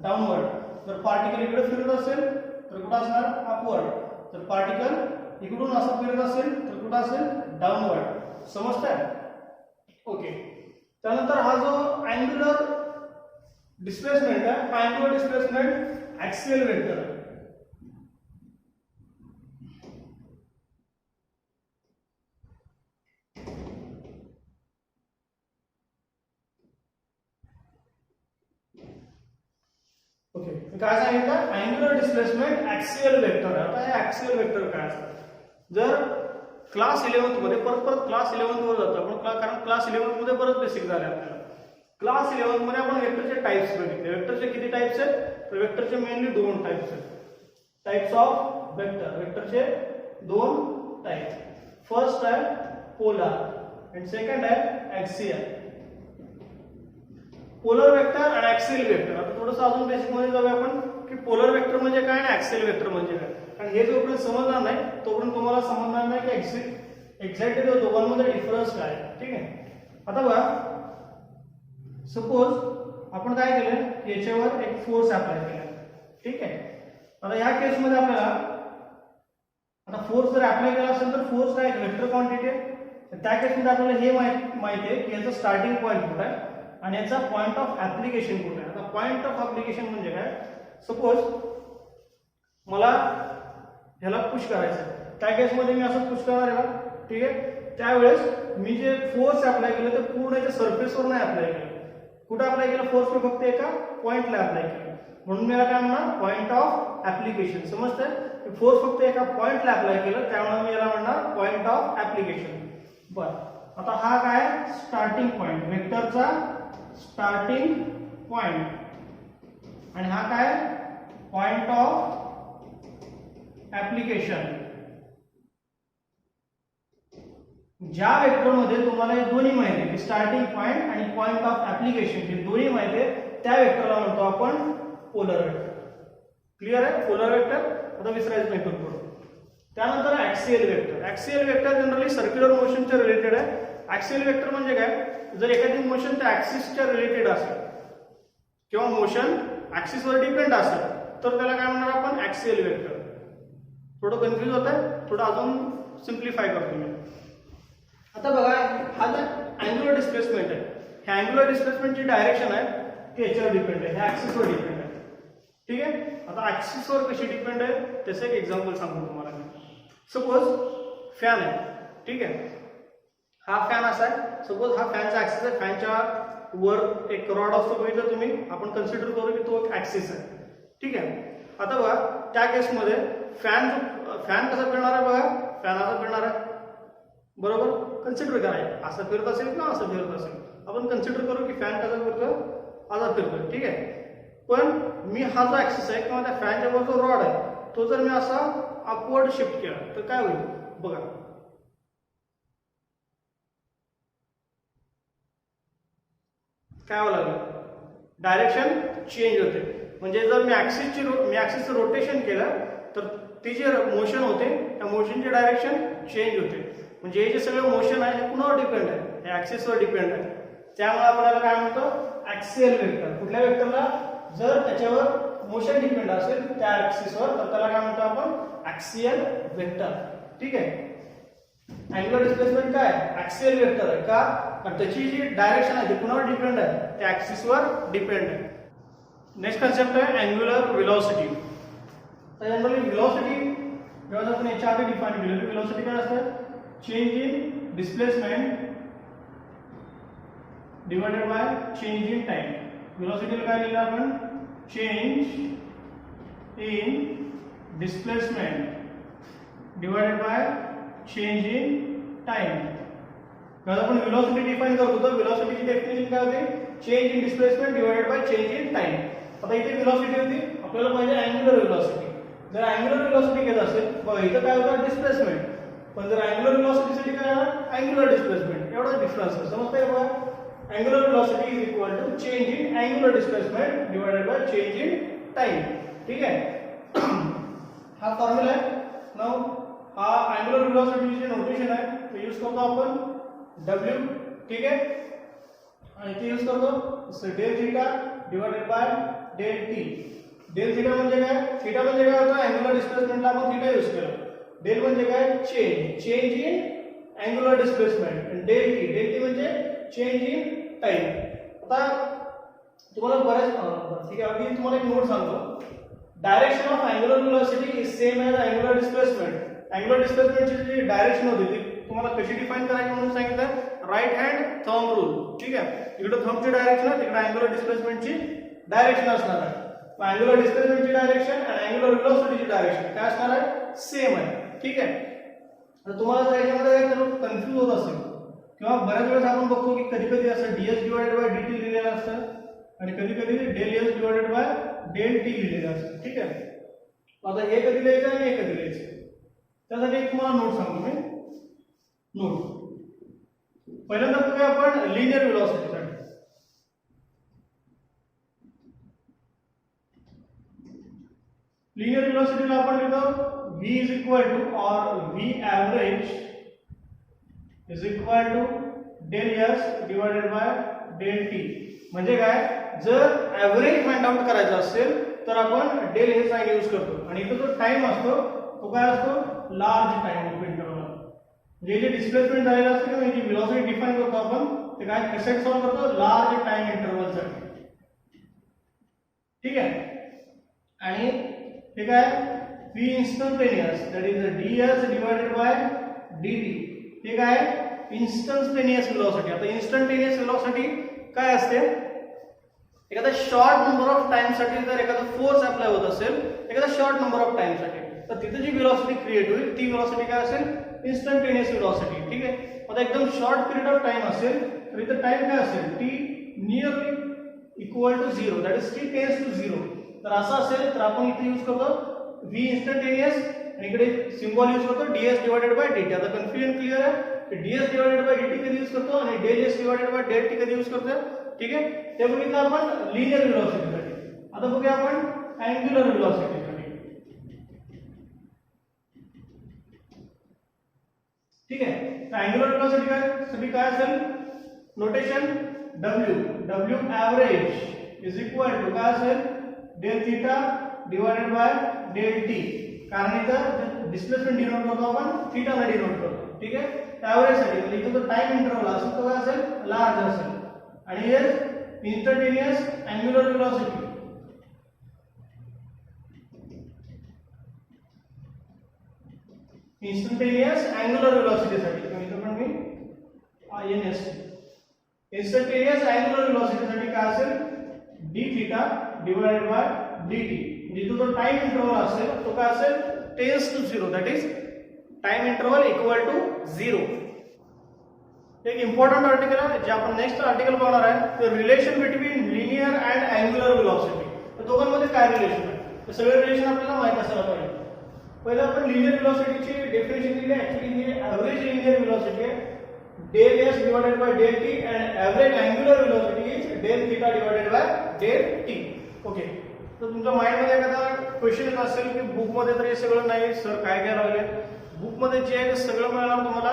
डाऊनवर्ड. जर पार्टिकल इकडे फिरत असेल तर कुठं असणार, अपवर्ड. जर पार्टिकल इकडून असं फिरत असेल तर कुठं असेल, डाऊनवर्ड. समजतंय, ओके. त्यानंतर हा जो अँग्युलर डिस्प्लेसमेंट आहे, हा अँग्युलर डिस्प्लेसमेंट ऍक्सियल वेक्टर आहे. ओके, काय सांगितलं, अँग्युलर डिस्प्लेसमेंट ऍक्सियल वेक्टर आहे. आता हे ऍक्सियल वेक्टर काय असतं, जर क्लास 11th मध्ये परत क्लास 11th वर जातो आपण, कारण क्लास 11th मध्ये बरंच बेसिक झाले आपल्याला. क्लास 11th मध्ये आपण वेक्टरचे टाइप्स बघितले. वेक्टरचे किती टाइप्स आहेत, तर वेक्टरचे मेनली 2 टाइप्स आहेत. टाइप्स ऑफ वेक्टर, वेक्टरचे 2 टाइप. फर्स्ट आहे पोलर आणि सेकंड आहे ऍक्सियल. पोलर वेक्टर आणि ऍक्सियल वेक्टर. आता थोडंसं अजून बेसिक मध्ये जाऊया आपण की पोलर वेक्टर म्हणजे काय आणि ऍक्सियल वेक्टर म्हणजे काय. कारण हे जोपर्यंत समजणार नाही तोपर्यंत तुम्हाला समजणार नाही की एक्झॅक्टली दोघांमध्ये डिफरन्स काय, ठीक आहे. आता बघा, सपोज आपण काय केलं, याच्यावर एक फोर्स अप्लाय केला, ठीक आहे. आता या केसमध्ये आपल्याला आता फोर्स जर अप्लाय केला असेल तर फोर्स काय वेक्टर क्वांटिटी आहे. त्या केसमध्ये आपल्याला हे माहिती आहे की याचं स्टार्टिंग पॉईंट कुठं आहे आणि याचा पॉईंट ऑफ ऍप्लिकेशन कुठे आहे. आता पॉईंट ऑफ ऍप्लिकेशन म्हणजे काय, सपोज मला ह्याला पुश करायचं आहे, त्या केसमध्ये मी असं पुश करणार आहे, ठीक आहे. त्यावेळेस मी जे फोर्स अप्लाय केलं ते पूर्ण याच्या सरफेसवर नाही अप्लाय केलं. कुठं अप्लाय केलं, फोर्स मी फक्त एका पॉईंटला अप्लाय केलं, म्हणून मला काय म्हणणार पॉईंट ऑफ ऍप्लिकेशन. समजतंय, फोर्स फक्त एका पॉईंटला अप्लाय केलं त्यामुळे मी याला म्हणणार पॉईंट ऑफ ऍप्लिकेशन. बरं, आता हा काय स्टार्टिंग पॉईंट, वेक्टरचा स्टार्टिंग पॉईंट, आणि हा काय पॉईंट ऑफ ऍप्लिकेशन. ज्या वेक्टरमध्ये तुम्हाला हे दोन्ही माहिती आहे, स्टार्टिंग पॉईंट आणि पॉईंट ऑफ ऍप्लिकेशन, हे दोन्ही माहिती आहे, त्या वेक्टरला म्हणतो आपण पोलर वेक्टर. क्लिअर आहे, पोलर वेक्टर. आता विसरायचं नाही थोडं. त्यानंतर axial vector. Axial vector generally circular मोशनच्या रिलेटेड आहे. ऍक्सियल वेक्टर म्हणजे काय, जर एखादी मोशन त्या ऍक्सिसच्या रिलेटेड असेल किंवा मोशन ऍक्सिसवर डिपेंड असेल तर त्याला काय म्हणणार आपण, ऍक्सियल वेक्टर. थोडं कन्फ्युज होत आहे, थोडं अजून सिम्प्लिफाय करतो मी. आता बघा, हा जो अँग्युलर डिस्प्लेसमेंट आहे अँग्युलर डिस्प्लेसमेंटची डायरेक्शन आहे ती याच्यावर डिपेंड आहे, ह्या ऍक्सिसवर डिपेंड आहे. ठीक आहे. आता ऍक्सिसवर कशी डिपेंड आहे त्याचं एक एक्झाम्पल सांगतो तुम्हाला मी. सपोज फॅन आहे. ठीक आहे. हा फॅन असा आहे. सपोज हा फॅनचा ऍक्सिस आहे. फॅनच्या वर एक रॉड असतो बघितलं तुम्ही. आपण कन्सिडर करू की तो एक ऍक्सिस आहे. ठीक आहे. आता बघा त्या केसमध्ये फॅन कसा फिरणार आहे बघा. फॅन असा फिरणार आहे बरोबर. कन्सिडर करा असं फिरत असेल किंवा असं फिरत असेल. आपण कन्सिडर करू की फॅन कसा फिरतो असा फिरतोय. ठीक आहे. पण मी हा जो ऍक्सिस आहे किंवा त्या फॅनच्या वर जो रॉड आहे तो जर मी असा अपवर्ड शिफ्ट केला तर काय होईल बघा. काय व्हावं लागलं डायरेक्शन चेंज होते. म्हणजे जर मी ऍक्सिसचं रोटेशन केलं तर ती जे मोशन होते त्या मोशनचे डायरेक्शन चेंज होते. म्हणजे हे जे सगळं मोशन आहे हे कुणावर डिपेंड आहे, हे ऍक्सिसवर डिपेंड आहे. त्यामुळे आपल्याला काय म्हणतो ऍक्सियल वेक्टर. कुठल्या वेक्टरला जर त्याच्यावर मोशन डिपेंड असेल त्या ऍक्सिसवर तर त्याला काय म्हणतो आपण ऍक्सियल वेक्टर. ठीक आहे. अँग्युलर डिस्प्लेसमेंट काय ऍक्सियल वेक्टर आहे का, कारण त्याची जी डायरेक्शन आहे ती कुणावर डिपेंड आहे, त्या ऍक्सिसवर डिपेंड आहे. नेक्स्ट कन्सेप्ट आहे अँग्युलर व्हेलॉसिटी. तर जनरली व्हेलॉसिटी जेव्हा आपण याच्या आधी डिफाइन केलेली व्हेलॉसिटी काय असते change in displacement divided by change in time. व्हेलॉसिटीला काय लिहिलं आपण change in displacement divided by change in time. जेव्हा आपण व्हेलॉसिटी डिफाइन करतो तर व्हेलॉसिटीची डेफिनेशन काय होते change in displacement divided by change in time. आता इथे व्हेलॉसिटी होती आपल्याला पाहिजे अँग्युलर व्हेलॉसिटी. जर अँग्युलर व्हेलॉसिटी घेत असेल बघा इथं काय होतं डिस्प्लेसमेंट, पण जर अँग्युलर व्हेलॉसिटीसाठी काय अँग्युलर डिस्प्लेसमेंट एवढा डिफरन्स आहे. समजतंय बघा. Angular velocity is equal to change in angular displacement divided by change in time. ठीक आहे. हा फॉर्म्युला आहे. नाउ हा अँग्युलर व्हेलॉसिटीचे नोटेशन आहे ते यूज करतो आपण W. ठीक आहे. आणि ते यूज करतो del theta divided by del t. Del theta म्हणजे काय, थीटा म्हणजे काय होतं अँग्युलर डिस्प्लेसमेंटला आपण थीटा यूज केला. डेल म्हणजे काय change in angular displacement. Del t म्हणजे चेंज इन टाइम. आता तुम्हाला बऱ्याच ठीक आहे अगदी तुम्हाला एक नोट सांगतो. Direction of angular velocity is same as angular displacement. Angular डिस्प्लेसमेंटची जी डायरेक्शन होती ती तुम्हाला कशी डिफाइन करायची म्हणून सांगितलं राईट हँड थंब रूल. ठीक आहे. इकडे थंबची डायरेक्शन आहे तिकडे अँग्युलर डिस्प्लेसमेंटची डायरेक्शन असणार आहे. अँग्युलर डिस्प्लेसमेंटची डायरेक्शन आणि अँग्युलर व्हेलॉसिटीची डायरेक्शन काय असणार आहे सेम आहे. ठीक आहे. तर तुम्हाला जर याच्यामध्ये काही कन्फ्यूज होत असेल किंवा बऱ्याच वेळेस आपण बघतो की कधी कधी असं ds डिवाइडेड बाय dt लिहिलेलं असतं आणि कधी कधी del s divided by del t लिहिलेलं असतं. ठीक आहे. आता हे कधी लिहायचं आणि हे कधी लिहायचं त्यासाठी एक तुम्हाला नोट सांगतो मी. नोट पहिल्यांदा बघूया आपण लिनियर व्हेलॉसिटीसाठी. लिनियर व्हेलॉसिटीला आपण लिहितो v is equal to or v average is equal to del s divided by del t. म्हणजे काय जर ऍव्हरेज फाइंड आउट करायचं असेल तर आपण डेल हे साइन यूज करतो आणि इथं जो टाइम असतो तो काय असतो लार्ज टाइम ऑफ इंटरवल. म्हणजे जे डिस्प्लेसमेंट झालेलं असतं किंवा जी व्हेलॉसिटी डिफाइन करतो आपण ते काय कसे सॉल्व करतो लार्ज टाइम इंटरवल साठी. ठीक आहे. आणि हे काय v instantaneous that is ds divided by dt. हे काय instantaneous velocity. आता instantaneous velocity काय असते एखादा शॉर्ट नंबर ऑफ टाइम साठी जर एखादा फोर्स अप्लाय होत असेल एखादा शॉर्ट नंबर ऑफ टाइम साठी तर तिथे जी व्हेलॉसिटी क्रिएट होईल ती व्हेलॉसिटी काय असेल इन्स्टंटेनियस व्हेलॉसिटी. ठीक आहे. आता एकदम शॉर्ट पिरियड ऑफ टाइम असेल तर इथे टाइम काय असेल t nearly equal to 0 that is t tends to 0. तर असं असेल तर आपण इथे यूज करतो v इंस्टंटेनियस आणि इकडे सिम्बॉल यूज करतो ds डिवाइडेड बाय dt. आता कन्फ्युजन क्लियर आहे की ds डिवाइडेड बाय dt कधी यूज करतो आणि del s divided bye del t कधी यूज करतो. ठीक आहे. ते बघितलं आपण लिनियर व्हेलॉसिटीसाठी. आता बघूया आपण अँग्युलर व्हेलॉसिटीसाठी. ठीक आहे. तर अँग्युलर व्हेलॉसिटी काय असेल notation w average is equal to काय असेल del theta divided by del t. कारण इथं डिस्प्लेसमेंट डिनोट करतो आपण थीटा ने डिनोट करतो. ठीक आहे. एव्हरेज साठी म्हणजे इथं जो टाइम इंटरवल असेल तो काय असेल लार्ज असेल आणि हे instantaneous angular velocity. Instantaneous angular व्हेलॉसिटीसाठी इथं पण मी INS इंस्टंटेनियस अँग्युलर व्हेलॉसिटीसाठी काय असेल d theta divided by dt. म्हणजे जो टाइम इंटरवल असेल तो काय असेल tends to 0, that is time interval equal to 0. एक इम्पॉर्टंट आर्टिकल आहे जे आपण नेक्स्ट आर्टिकल बघणार आहे ते relation between linear and angular velocity. तर दोघांमध्ये काय रिलेशन आहे ते सगळे रिलेशन आपल्याला माहित असायला पाहिजे. पहिलं आपण लिनियर व्हेलॉसिटीची डेफिनेशन दिली. ऍक्च्युअली ही एव्हरेज लिनियर व्हेलॉसिटी आहे del s divided by del t and average angular velocity is del theta divided by del t. Okay. तर तुमच्या माइंड मध्ये एखादा क्वेश्चन येत असेल की बुक मध्ये तर हे सगळं नाही सर काय काय लागले. बुक मध्ये जे आहे ते सगळं मिळणार तुम्हाला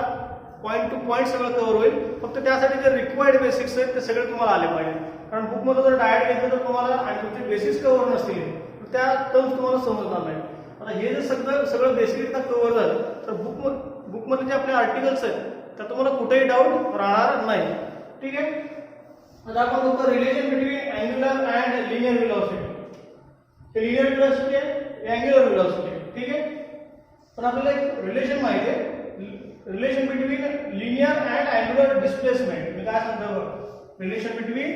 पॉइंट टू पॉइंट सगळं कव्हर होईल. फक्त त्यासाठी जे रिक्वायर्ड बेसिक्स आहेत ते सगळे तुम्हाला आले पाहिजे. कारण बुक मध्ये जर डायरेक्ट घेतलं तर तुम्हाला आणि तुमचे बेसिक्स कव्हर नसतील तर त्या टर्म्स तुम्हाला समजणार नाही. आता हे जे सगळं बेसिकरित्या कव्हर झालं तर बुकमध्ये जे आपले आर्टिकल्स आहेत तर तुम्हाला कुठेही डाऊट राहणार नाही. ठीक आहे. आता आपण बघतो relation between angular and linear velocity. हे लिनियर व्हेलॉसिटी आहे अँग्युलर व्हेलॉसिटी आहे. ठीक आहे. पण आपल्याला एक रिलेशन माहिती आहे relation between linear and angular displacement. मी काय सांगतो relation between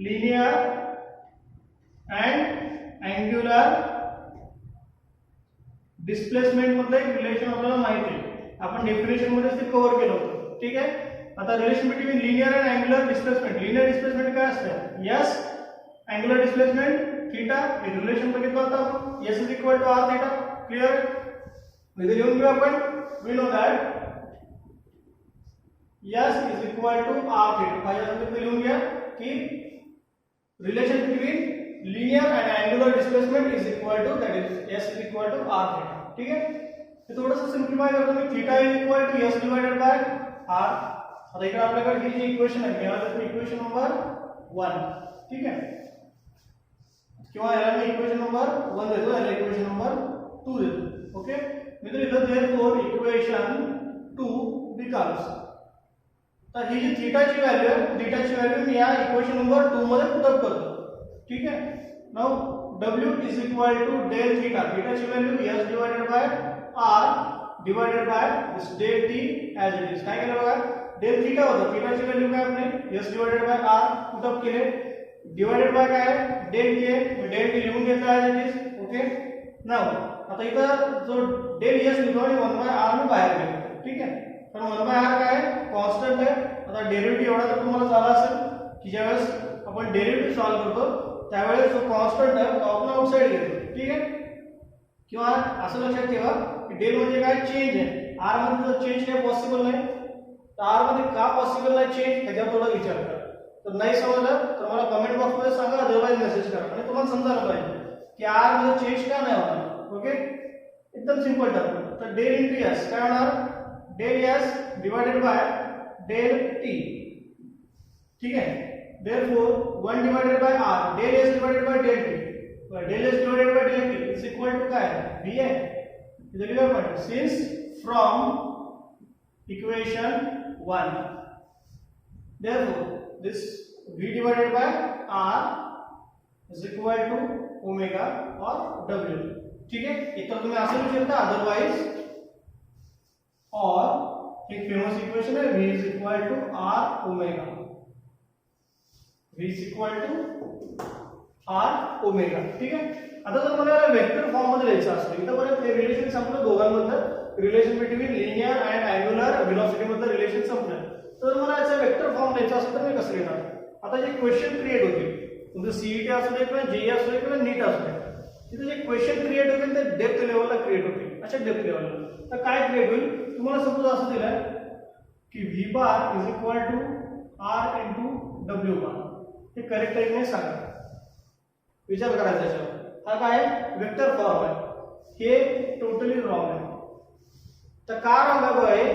linear and angular displacement मधलं एक रिलेशन आपल्याला माहिती आहे. आपण डेफिनेशन मध्ये ते कव्हर केलं होतं. ठीक आहे. आता relation between linear and angular displacement. Linear displacement काय असतं s अँग्युलर डिस्प्लेसमेंट थीटा. हे रिलेशन बघितलं होतं आपण s is equal to r theta. Clear. इथे लिहून घेऊ आपण we know that s is equal to r theta. पाहिजे लिहून घ्या की relation between linear and angular displacement is equal to that is s is equal to r theta. ठीक है. ते थोडंसं सिम्प्लिफाय करतो मी. Theta is equal to s divided by r. आता इकडे आपल्याकडे ही जी इक्वेशन आहे मिळालं तर इक्वेशन नंबर 1. ठीक आहे. किंवा याला मी इक्वेशन नंबर 1 देतो याला इक्वेशन नंबर 2 देतो. ओके. मी तर इथं देअरफॉर इक्वेशन 2 बिकम्स. तर ही जी थीटाची व्हॅल्यू आहे थीटाची व्हॅल्यू मी या इक्वेशन नंबर 2 मध्ये पुट अप करतो. ठीक है. Now w is equal to del theta. Theta की value s divided by r divided by this del t as it is. काय केलं बघा del theta होतं. थीटा की वैल्यू काय आपने s divided by r put up केले डिवाइडेड बाय काय del t आहे. del t लिहून घेतला as it is. Okay. Now आता इथं जो del s लिहितो आणि 1 by r ने बाहेर गेलो. ठीक आहे. पण 1 by r काय कॉन्स्टंट आहे. आता डेरिव्हेटिव्ह एवढा तर तुम्हाला झाला असेल की ज्यावेळेस आपण डेरिव्हेटिव्ह सॉल्व करतो त्यावेळेस जो कॉन्स्टंट आहे तो आपण आउटसाइड घेतो. ठीक आहे. किंवा असं लक्षात ठेवा की डेल म्हणजे काय चेंज आहे. आर मध्ये जर चेंज काय पॉसिबल नाही तर आर मध्ये का पॉसिबल नाही चेंज ह्याच्यावर थोडा विचार करा. तर नाही समजलं तर मला कमेंट बॉक्स मध्ये सांगा अदरवाइज मेसेज करा आणि तुम्हाला समजायला पाहिजे की आर मध्ये चेंज का नाही होणार. ओके. एकदम सिंपल टर्म. तर डेल इंटू एस काय होणार del s divided by del t. ठीक आहे. Therefore 1 divided by r del s divided by del t. Del s divided by del t is equal to काय v है. इधर लिखा अपन since from equation 1 therefore this v divided by r is equal to omega or w. ठीक है. इतना तुम्हें असं लिखू शकता otherwise और एक फेमस इक्वेशन है v is equal to r omega. v is equal to r omega. ठीक आहे. आता जर मला वेक्टर फॉर्म मध्ये लिहायचं असेल इथं बरं ते रिलेशन संपलं दोघांमधलं relation between linear and angular velocity मधलं रिलेशन संपलं. तर मला याचा वेक्टर फॉर्म लिहायचा असेल तर मी कसं लिहिणार. आता जे क्वेश्चन क्रिएट होतील तुमचं सीईटी असू दे किंवा जेई असू दे किंवा नीट असू दे तिथे जे क्वेश्चन क्रिएट होतील ते डेप्थ लेवलला क्रिएट होतील. अशा डेप्थ लेवलला तर काय क्रिएट होईल तुम्हाला सपोज असं दिलंय की v bar is equal to r into w bar. हे करेक्ट आहे की नाही सांगा. विचार करायचा त्याच्यावर. हा काय वेक्टर फॉर्म आहे हे टोटली रॉंग आहे. तर का रॉंग आहे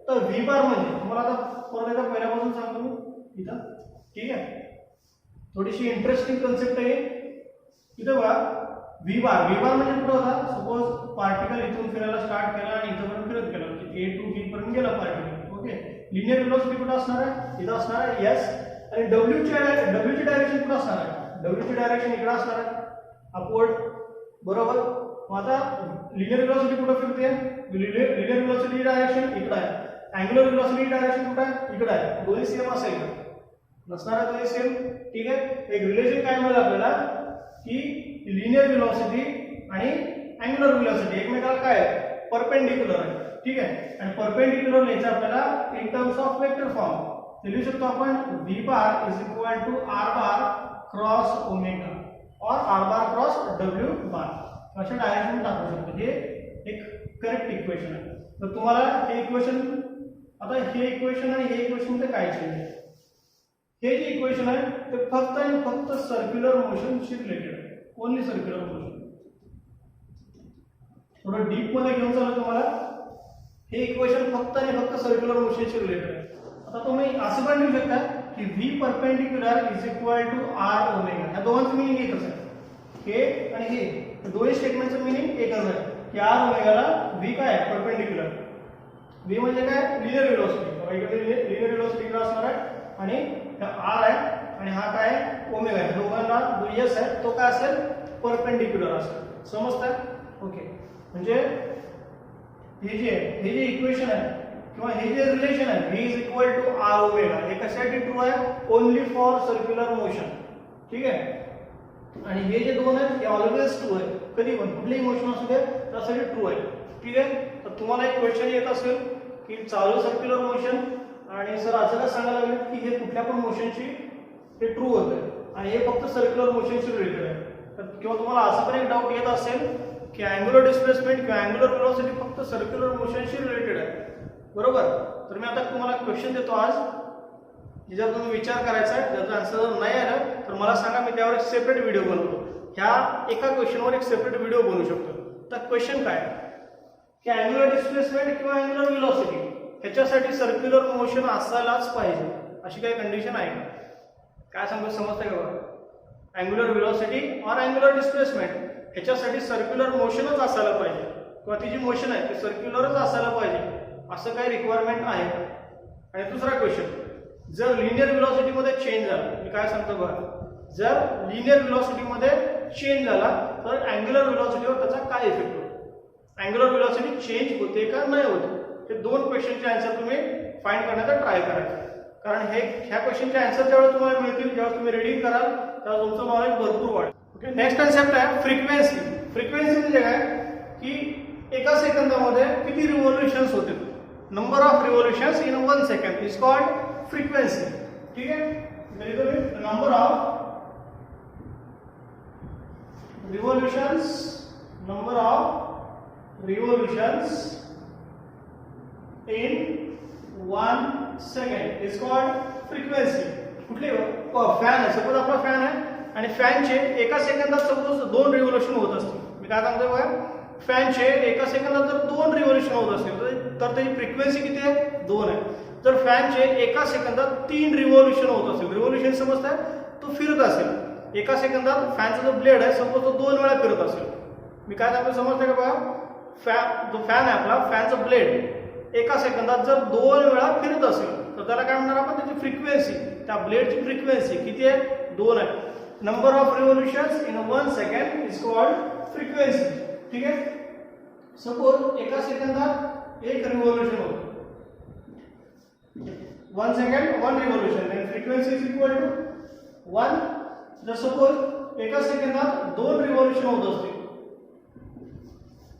तर व्ही बार म्हणजे तुम्हाला आता परत एकदा पहिल्यापासून सांगतो मी इथं. ठीक आहे. थोडीशी इंटरेस्टिंग कन्सेप्ट आहे इथं बघा व्ही बार म्हणजे कुठं होता सपोज पार्टिकल इथून फिरायला स्टार्ट केला आणि इथं पण फिरत गेला किती A टू B पर्यंत गेला पार्टिकल. ओके, लिनियर व्हेलॉसिटी कुठे असणार आहे? इथं असणार आहे S. आणि W ची डायरेक्शन कुठे असणार आहे? W ची डायरेक्शन इकडे असणार आहे, अपवर्ड. बरोबर. मग आता लिनियर व्हेलॉसिटी कुठे फिरते? लिनियर व्हेलॉसिटी डायरेक्शन इकडे आहे, अँग्युलर व्हेलॉसिटी डायरेक्शन कुठे आहे? इकडे आहे. दोन्ही सेम असेल का? नसणार आहे दोन्ही सेम. ठीक आहे. एक रिलेशन काय मिळेल आपल्याला की लिनियर व्हेलॉसिटी आणि अँग्युलर व्हेलॉसिटी एकमेकाला काय आहे? परपेंडिक्युलर आहे. ठीक आहे. आणि परपेंडिक्युलर लिहायचं आपल्याला in terms of vector form. लिहू शकतो आपण v bar is equal to r bar cross omega or r bar cross w bar. अशा डायरेक्शन टाकू शकतो. हे एक करेक्ट इक्वेशन आहे. तर तुम्हाला हे इक्वेशन, आता हे इक्वेशन आणि हे इक्वेशन मध्ये काय चेंज आहे? हे जे इक्वेशन आहे ते फक्त आणि फक्त सर्क्युलर मोशनशी रिलेटेड आहे. Only circular motion. थोडं डीप मध्ये घेऊन चालू तुम्हाला. हे इक्वेशन फक्त आणि फक्त सर्क्युलर मोशनशी रिलेटेड आहे. आता तुम्ही असं पण लिहू शकता की v perpendicular is equal to r omega. या दोघांचं मिनिंग एकच आहे. हे आणि हे दोन्ही स्टेटमेंटचं मिनिंग एकच आहे की r ओमेगाला v काय आहे? परपेंडिक्युलर. v म्हणजे काय? Linear velocity. इकडे लिनियर व्हेलॉसिटी असणार आहे आणि r आहे आणि हा काय आहे? ओमेगा आहे. दोघांना जो s आहे तो काय असेल? परपेंडिक्युलर असेल. समजतंय? ओके. म्हणजे हे जे इक्वेशन आहे किंवा हे जे रिलेशन आहे v is equal to r omega, हे कशासाठी ट्रू आहे? Only for circular motion. ठीक आहे. आणि हे जे दोन आहेत हे ऑलवेज ट्रू आहे. कधी पण कुठलीही मोशन असू दे त्यासाठी ट्रू आहे. ठीक आहे. तर तुम्हाला एक क्वेश्चन येत असेल की चालू सर्क्युलर मोशन आणि सर असं का सांगायला लागेल की हे कुठल्या पण मोशनची ते ट्रू होतं आणि हे फक्त सर्क्युलर मोशनशी रिलेटेड आहे. तर किंवा तुम्हाला असं पण एक डाऊट येत असेल की अँग्युलर डिस्प्लेसमेंट किंवा अँग्युलर व्हेलॉसिटी फक्त सर्क्युलर मोशनशी रिलेटेड आहे. बरोबर. तर मी आता तुम्हाला क्वेश्चन देतो आज, जर तुम्ही विचार करायचा आहे, त्याचा आन्सर जर नाही आलं तर मला सांगा, मी त्यावर एक सेपरेट व्हिडिओ बनवतो. ह्या एका क्वेश्चनवर एक सेपरेट व्हिडिओ बनवू शकतो. तर क्वेश्चन काय की अँग्युलर डिस्प्लेसमेंट किंवा अँग्युलर व्हेलॉसिटी ह्याच्यासाठी सर्क्युलर मोशन असायलाच पाहिजे अशी काही कंडिशन आहे का? काय सांगतो समजतंय का बघा? अँग्युलर व्हेलॉसिटी और अँग्युलर डिस्प्लेसमेंट ह्याच्यासाठी सर्क्युलर मोशनच असायला पाहिजे किंवा ती जी मोशन आहे ते सर्क्युलरच असायला पाहिजे असं काही रिक्वायरमेंट आहे. आणि दुसरा क्वेश्चन, जर लिनियर व्हेलॉसिटी मध्ये चेंज झाला, मी काय सांगतो बघा, जर लिनियर व्हेलॉसिटी मध्ये चेंज झाला तर अँग्युलर व्हेलॉसिटीवर त्याचा काय इफेक्ट होतो? अँग्युलर व्हेलॉसिटी चेंज होते का नाही होते? हे दोन क्वेश्चनचे आन्सर तुम्ही फाइंड करण्याचा ट्राय करायचा. कारण ह्या क्वेश्चनचे आन्सर ज्यावेळेस तुम्हाला मिळतील, जेव्हा तुम्ही रीडिंग कराल तेव्हा तुमचं नॉलेज भरपूर वाढेल. ओके. नेक्स्ट कन्सेप्ट आहे फ्रिक्वेन्सी. फ्रिक्वेन्सी म्हणजे काय की एका सेकंदामध्ये किती रिव्होल्यूशन्स होते? Number of revolutions in 1 second is called frequency. ठीक आहे. Number of revolutions, number of revolutions in 1 second is called frequency. कुठले? फॅन आहे. सपोज आपला फॅन आहे आणि फॅनचे एका सेकंदात सपोज 2 रिव्होल्यूशन होत असतील. मी काय सांगतोय बघा, फॅनचे एका सेकंदात जर 2 रिव्होल्यूशन होत असतील तर त्याची फ्रिक्वेन्सी किती आहे? 2 आहे. जर फॅनचे एका सेकंदात 3 रिव्होल्यूशन होत असतील, रिव्होल्यूशन समजताय, तो फिरत असेल एका सेकंदात, फॅनचा जो ब्लेड आहे सपोज तो 2 वेळा फिरत असेल. मी काय सांगतो समजतंय का बघा, जो फॅन आहे आपला, फॅनचा ब्लेड एका सेकंदात जर 2 वेळा फिरत असेल तर त्याला काय म्हणणार आपण? त्याची फ्रिक्वेन्सी, त्या ब्लेडची फ्रिक्वेन्सी किती आहे? 2 आहे. Number of revolutions in 1 second is called frequency. ठीक आहे. सपोज एका सेकंदात 1 रिव्होल्यूशन होतं, 1 second 1 revolution, then frequency is equal to 1. जर सपोज एका सेकंदात 2 रिव्होल्यूशन होत असतील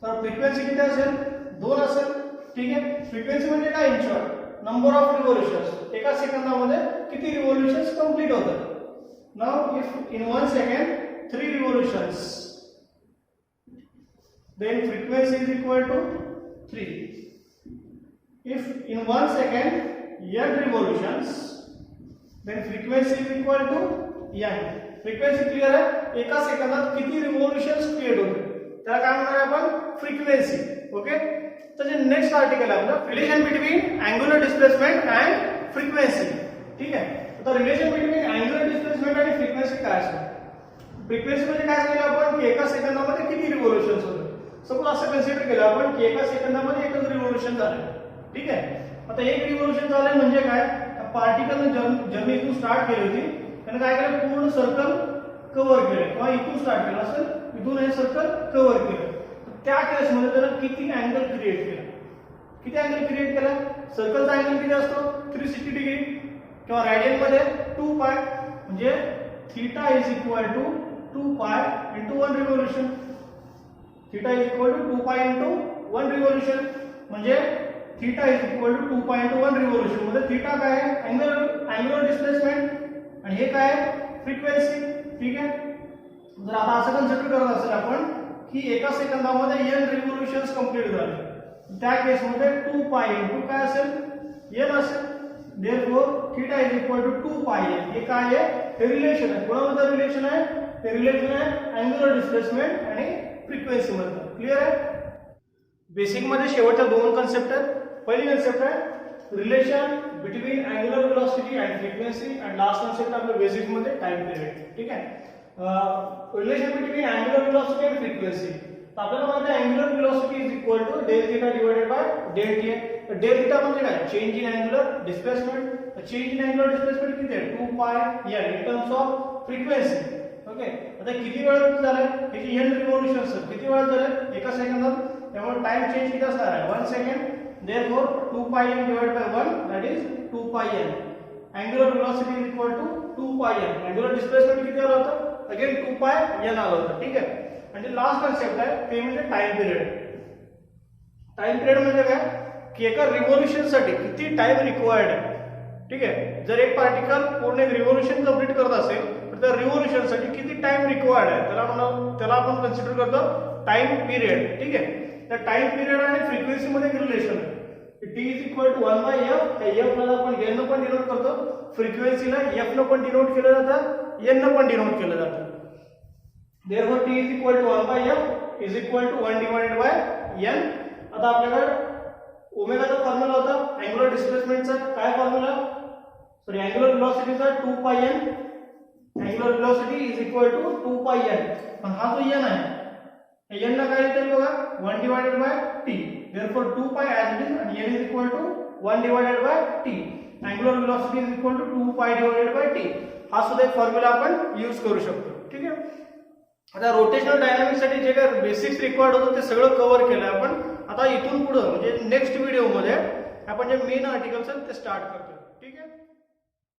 तर फ्रिक्वेन्सी किती असेल? 2 असेल. ठीक आहे. फ्रिक्वेन्सी म्हणजे काय? In short number of revolutions, एका सेकंदामध्ये किती रिव्होल्यूशन्स कंप्लीट होतात. Now if in 1 second 3 revolutions, then frequency is equal to 3. If in 1 second n revolutions, then frequency is equal to n. Frequency clear आहे? एका सेकंदात किती रिव्होल्यूशन्स क्रिएट होते त्याला काय म्हणणार आपण? फ्रिक्वेन्सी. ओके. तर जे नेक्स्ट आर्टिकल आहे आपलं, relation between angular displacement and frequency. ठीक आहे. आता रिलेशन बिटवीन अँग्युलर डिस्प्लेसमेंट आणि फ्रिक्वेन्सी काय असतं? फ्रिक्वेन्सी म्हणजे काय सांगितलं आपण की एका सेकंदामध्ये किती रिव्होल्यूशन्स होते. सपोज असं कन्सिडर केलं आपण की एका सेकंदामध्ये एकच रिव्होल्यूशन झालं, ठीक आहे. आता एक रिव्होल्यूशन झालंय म्हणजे काय, पार्टिकल जर्नी इथून स्टार्ट केली होती, त्याने काय केलं, पूर्ण सर्कल कव्हर केलं, किंवा इथून स्टार्ट केलं असेल, इथून हे सर्कल कव्हर केलं. त्या केसमध्ये त्यानं किती अँगल क्रिएट केला, किती अँगल क्रिएट केला, सर्कलचा अँगल किती असतो 360 डिग्री, किंवा रॅडियन मध्ये 2 पाय, म्हणजे theta is equal to 2 pi into 1 revolution. Theta is equal to 2 pi into 1 revolution, म्हणजे theta is equal to 2 pi into 1 revolution मध्ये थीटा काय आहे, अँग्युलर डिस्प्लेसमेंट, आणि हे काय आहे, फ्रिक्वेन्सी. ठीक आहे. जर आता असं कन्सिडर करत असेल आपण की एका सेकंदामध्ये n रिव्होल्यूशन्स कंप्लीट झाले, त्या केसमध्ये 2 पाय इंटू काय असेल, n असेल. Therefore theta is equal to 2 pi n. हे काय आहे, हे रिलेशन आहे. कोणामध्ये रिलेशन आहे, हे रिलेशन आहे अँग्युलर डिस्प्लेसमेंट आणि फ्रिक्वेन्सी मध्ये. क्लिअर आहे. बेसिक मध्ये शेवटच्या दोन कन्सेप्ट आहेत. पहिली कन्सेप्ट आहे relation between angular velocity and frequency, and last concept आपल्या बेसिक मध्ये टाइम पिरियड. ठीक आहे. Relation between angular velocity and frequency. तर आपल्याला माहिती आहे angular velocity is equal to del theta divided by del t. Del theta म्हणजे काय, change in angular displacement. Change in angular displacement किती आहे, 2 pi n in terms of frequency. Okay. आता किती वेळ झाले, किती n रिव्होल्यूशन्स, किती वेळ झाले, एका सेकंदात. त्यामुळे टाइम चेंज किती असणार आहे, 1 second. Therefore 2 pi n divided by 1, that is 2 pi n. Angular velocity is equal to 2 pi n. Angular displacement किती आलं होतं, अगेन 2 pi n आलं होतं. ठीक आहे. आणि लास्ट कन्सेप्ट आहे ते म्हणजे टाइम पिरियड. टाइम पिरियड म्हणजे काय की एका रिव्होल्यूशन साठी किती टाइम रिक्वायर्ड आहे. ठीक आहे. जर एक पार्टिकल पूर्ण एक रिव्होल्यूशन कंप्लीट करत असेल तर त्या रिव्होल्यूशन साठी किती टाइम रिक्वायर्ड आहे त्याला आपण कन्सिडर करतो टाइम पिरियड. ठीक आहे. त्या टाइम पिरियड आणि फ्रिक्वेन्सी मध्ये एक रिलेशन आहे. t is equal to 1 by f. f ला आपण n न पण डिनोट करतो, फ्रिक्वेन्सीला f न पण डिनोट केलं जातं, n न पण डिनोट केलं जातं. Therefore t is equal to 1 by f is equal to 1 divided by n. आता आपल्याकडे ओमेगाचा फॉर्म्युला होता अँग्युलर डिस्प्लेसमेंटचा. काय formula, sorry angular वेलोसिटीचा 2 pi n. Angular velocity is equal to 2 pi n. पण हा जो n आहे n ला काय येईल बघा, 1 divided bye t. Therefore 2 pi as it is, and n is equal to 1 divided by t. Angular velocity is equal to 2 pi divided by t. हा सुद्धा एक फॉर्म्युला आपण यूज करू शकतो. ठीक आहे. आता रोटेशनल डायनामिक्स साठी जे काय बेसिक्स रिक्वायर्ड होतं ते सगळं कव्हर केलं आपण. आता इथून पुढे म्हणजे नेक्स्ट व्हिडिओ मध्ये आपण जे मेन आर्टिकल्स आहेत ते स्टार्ट करतो.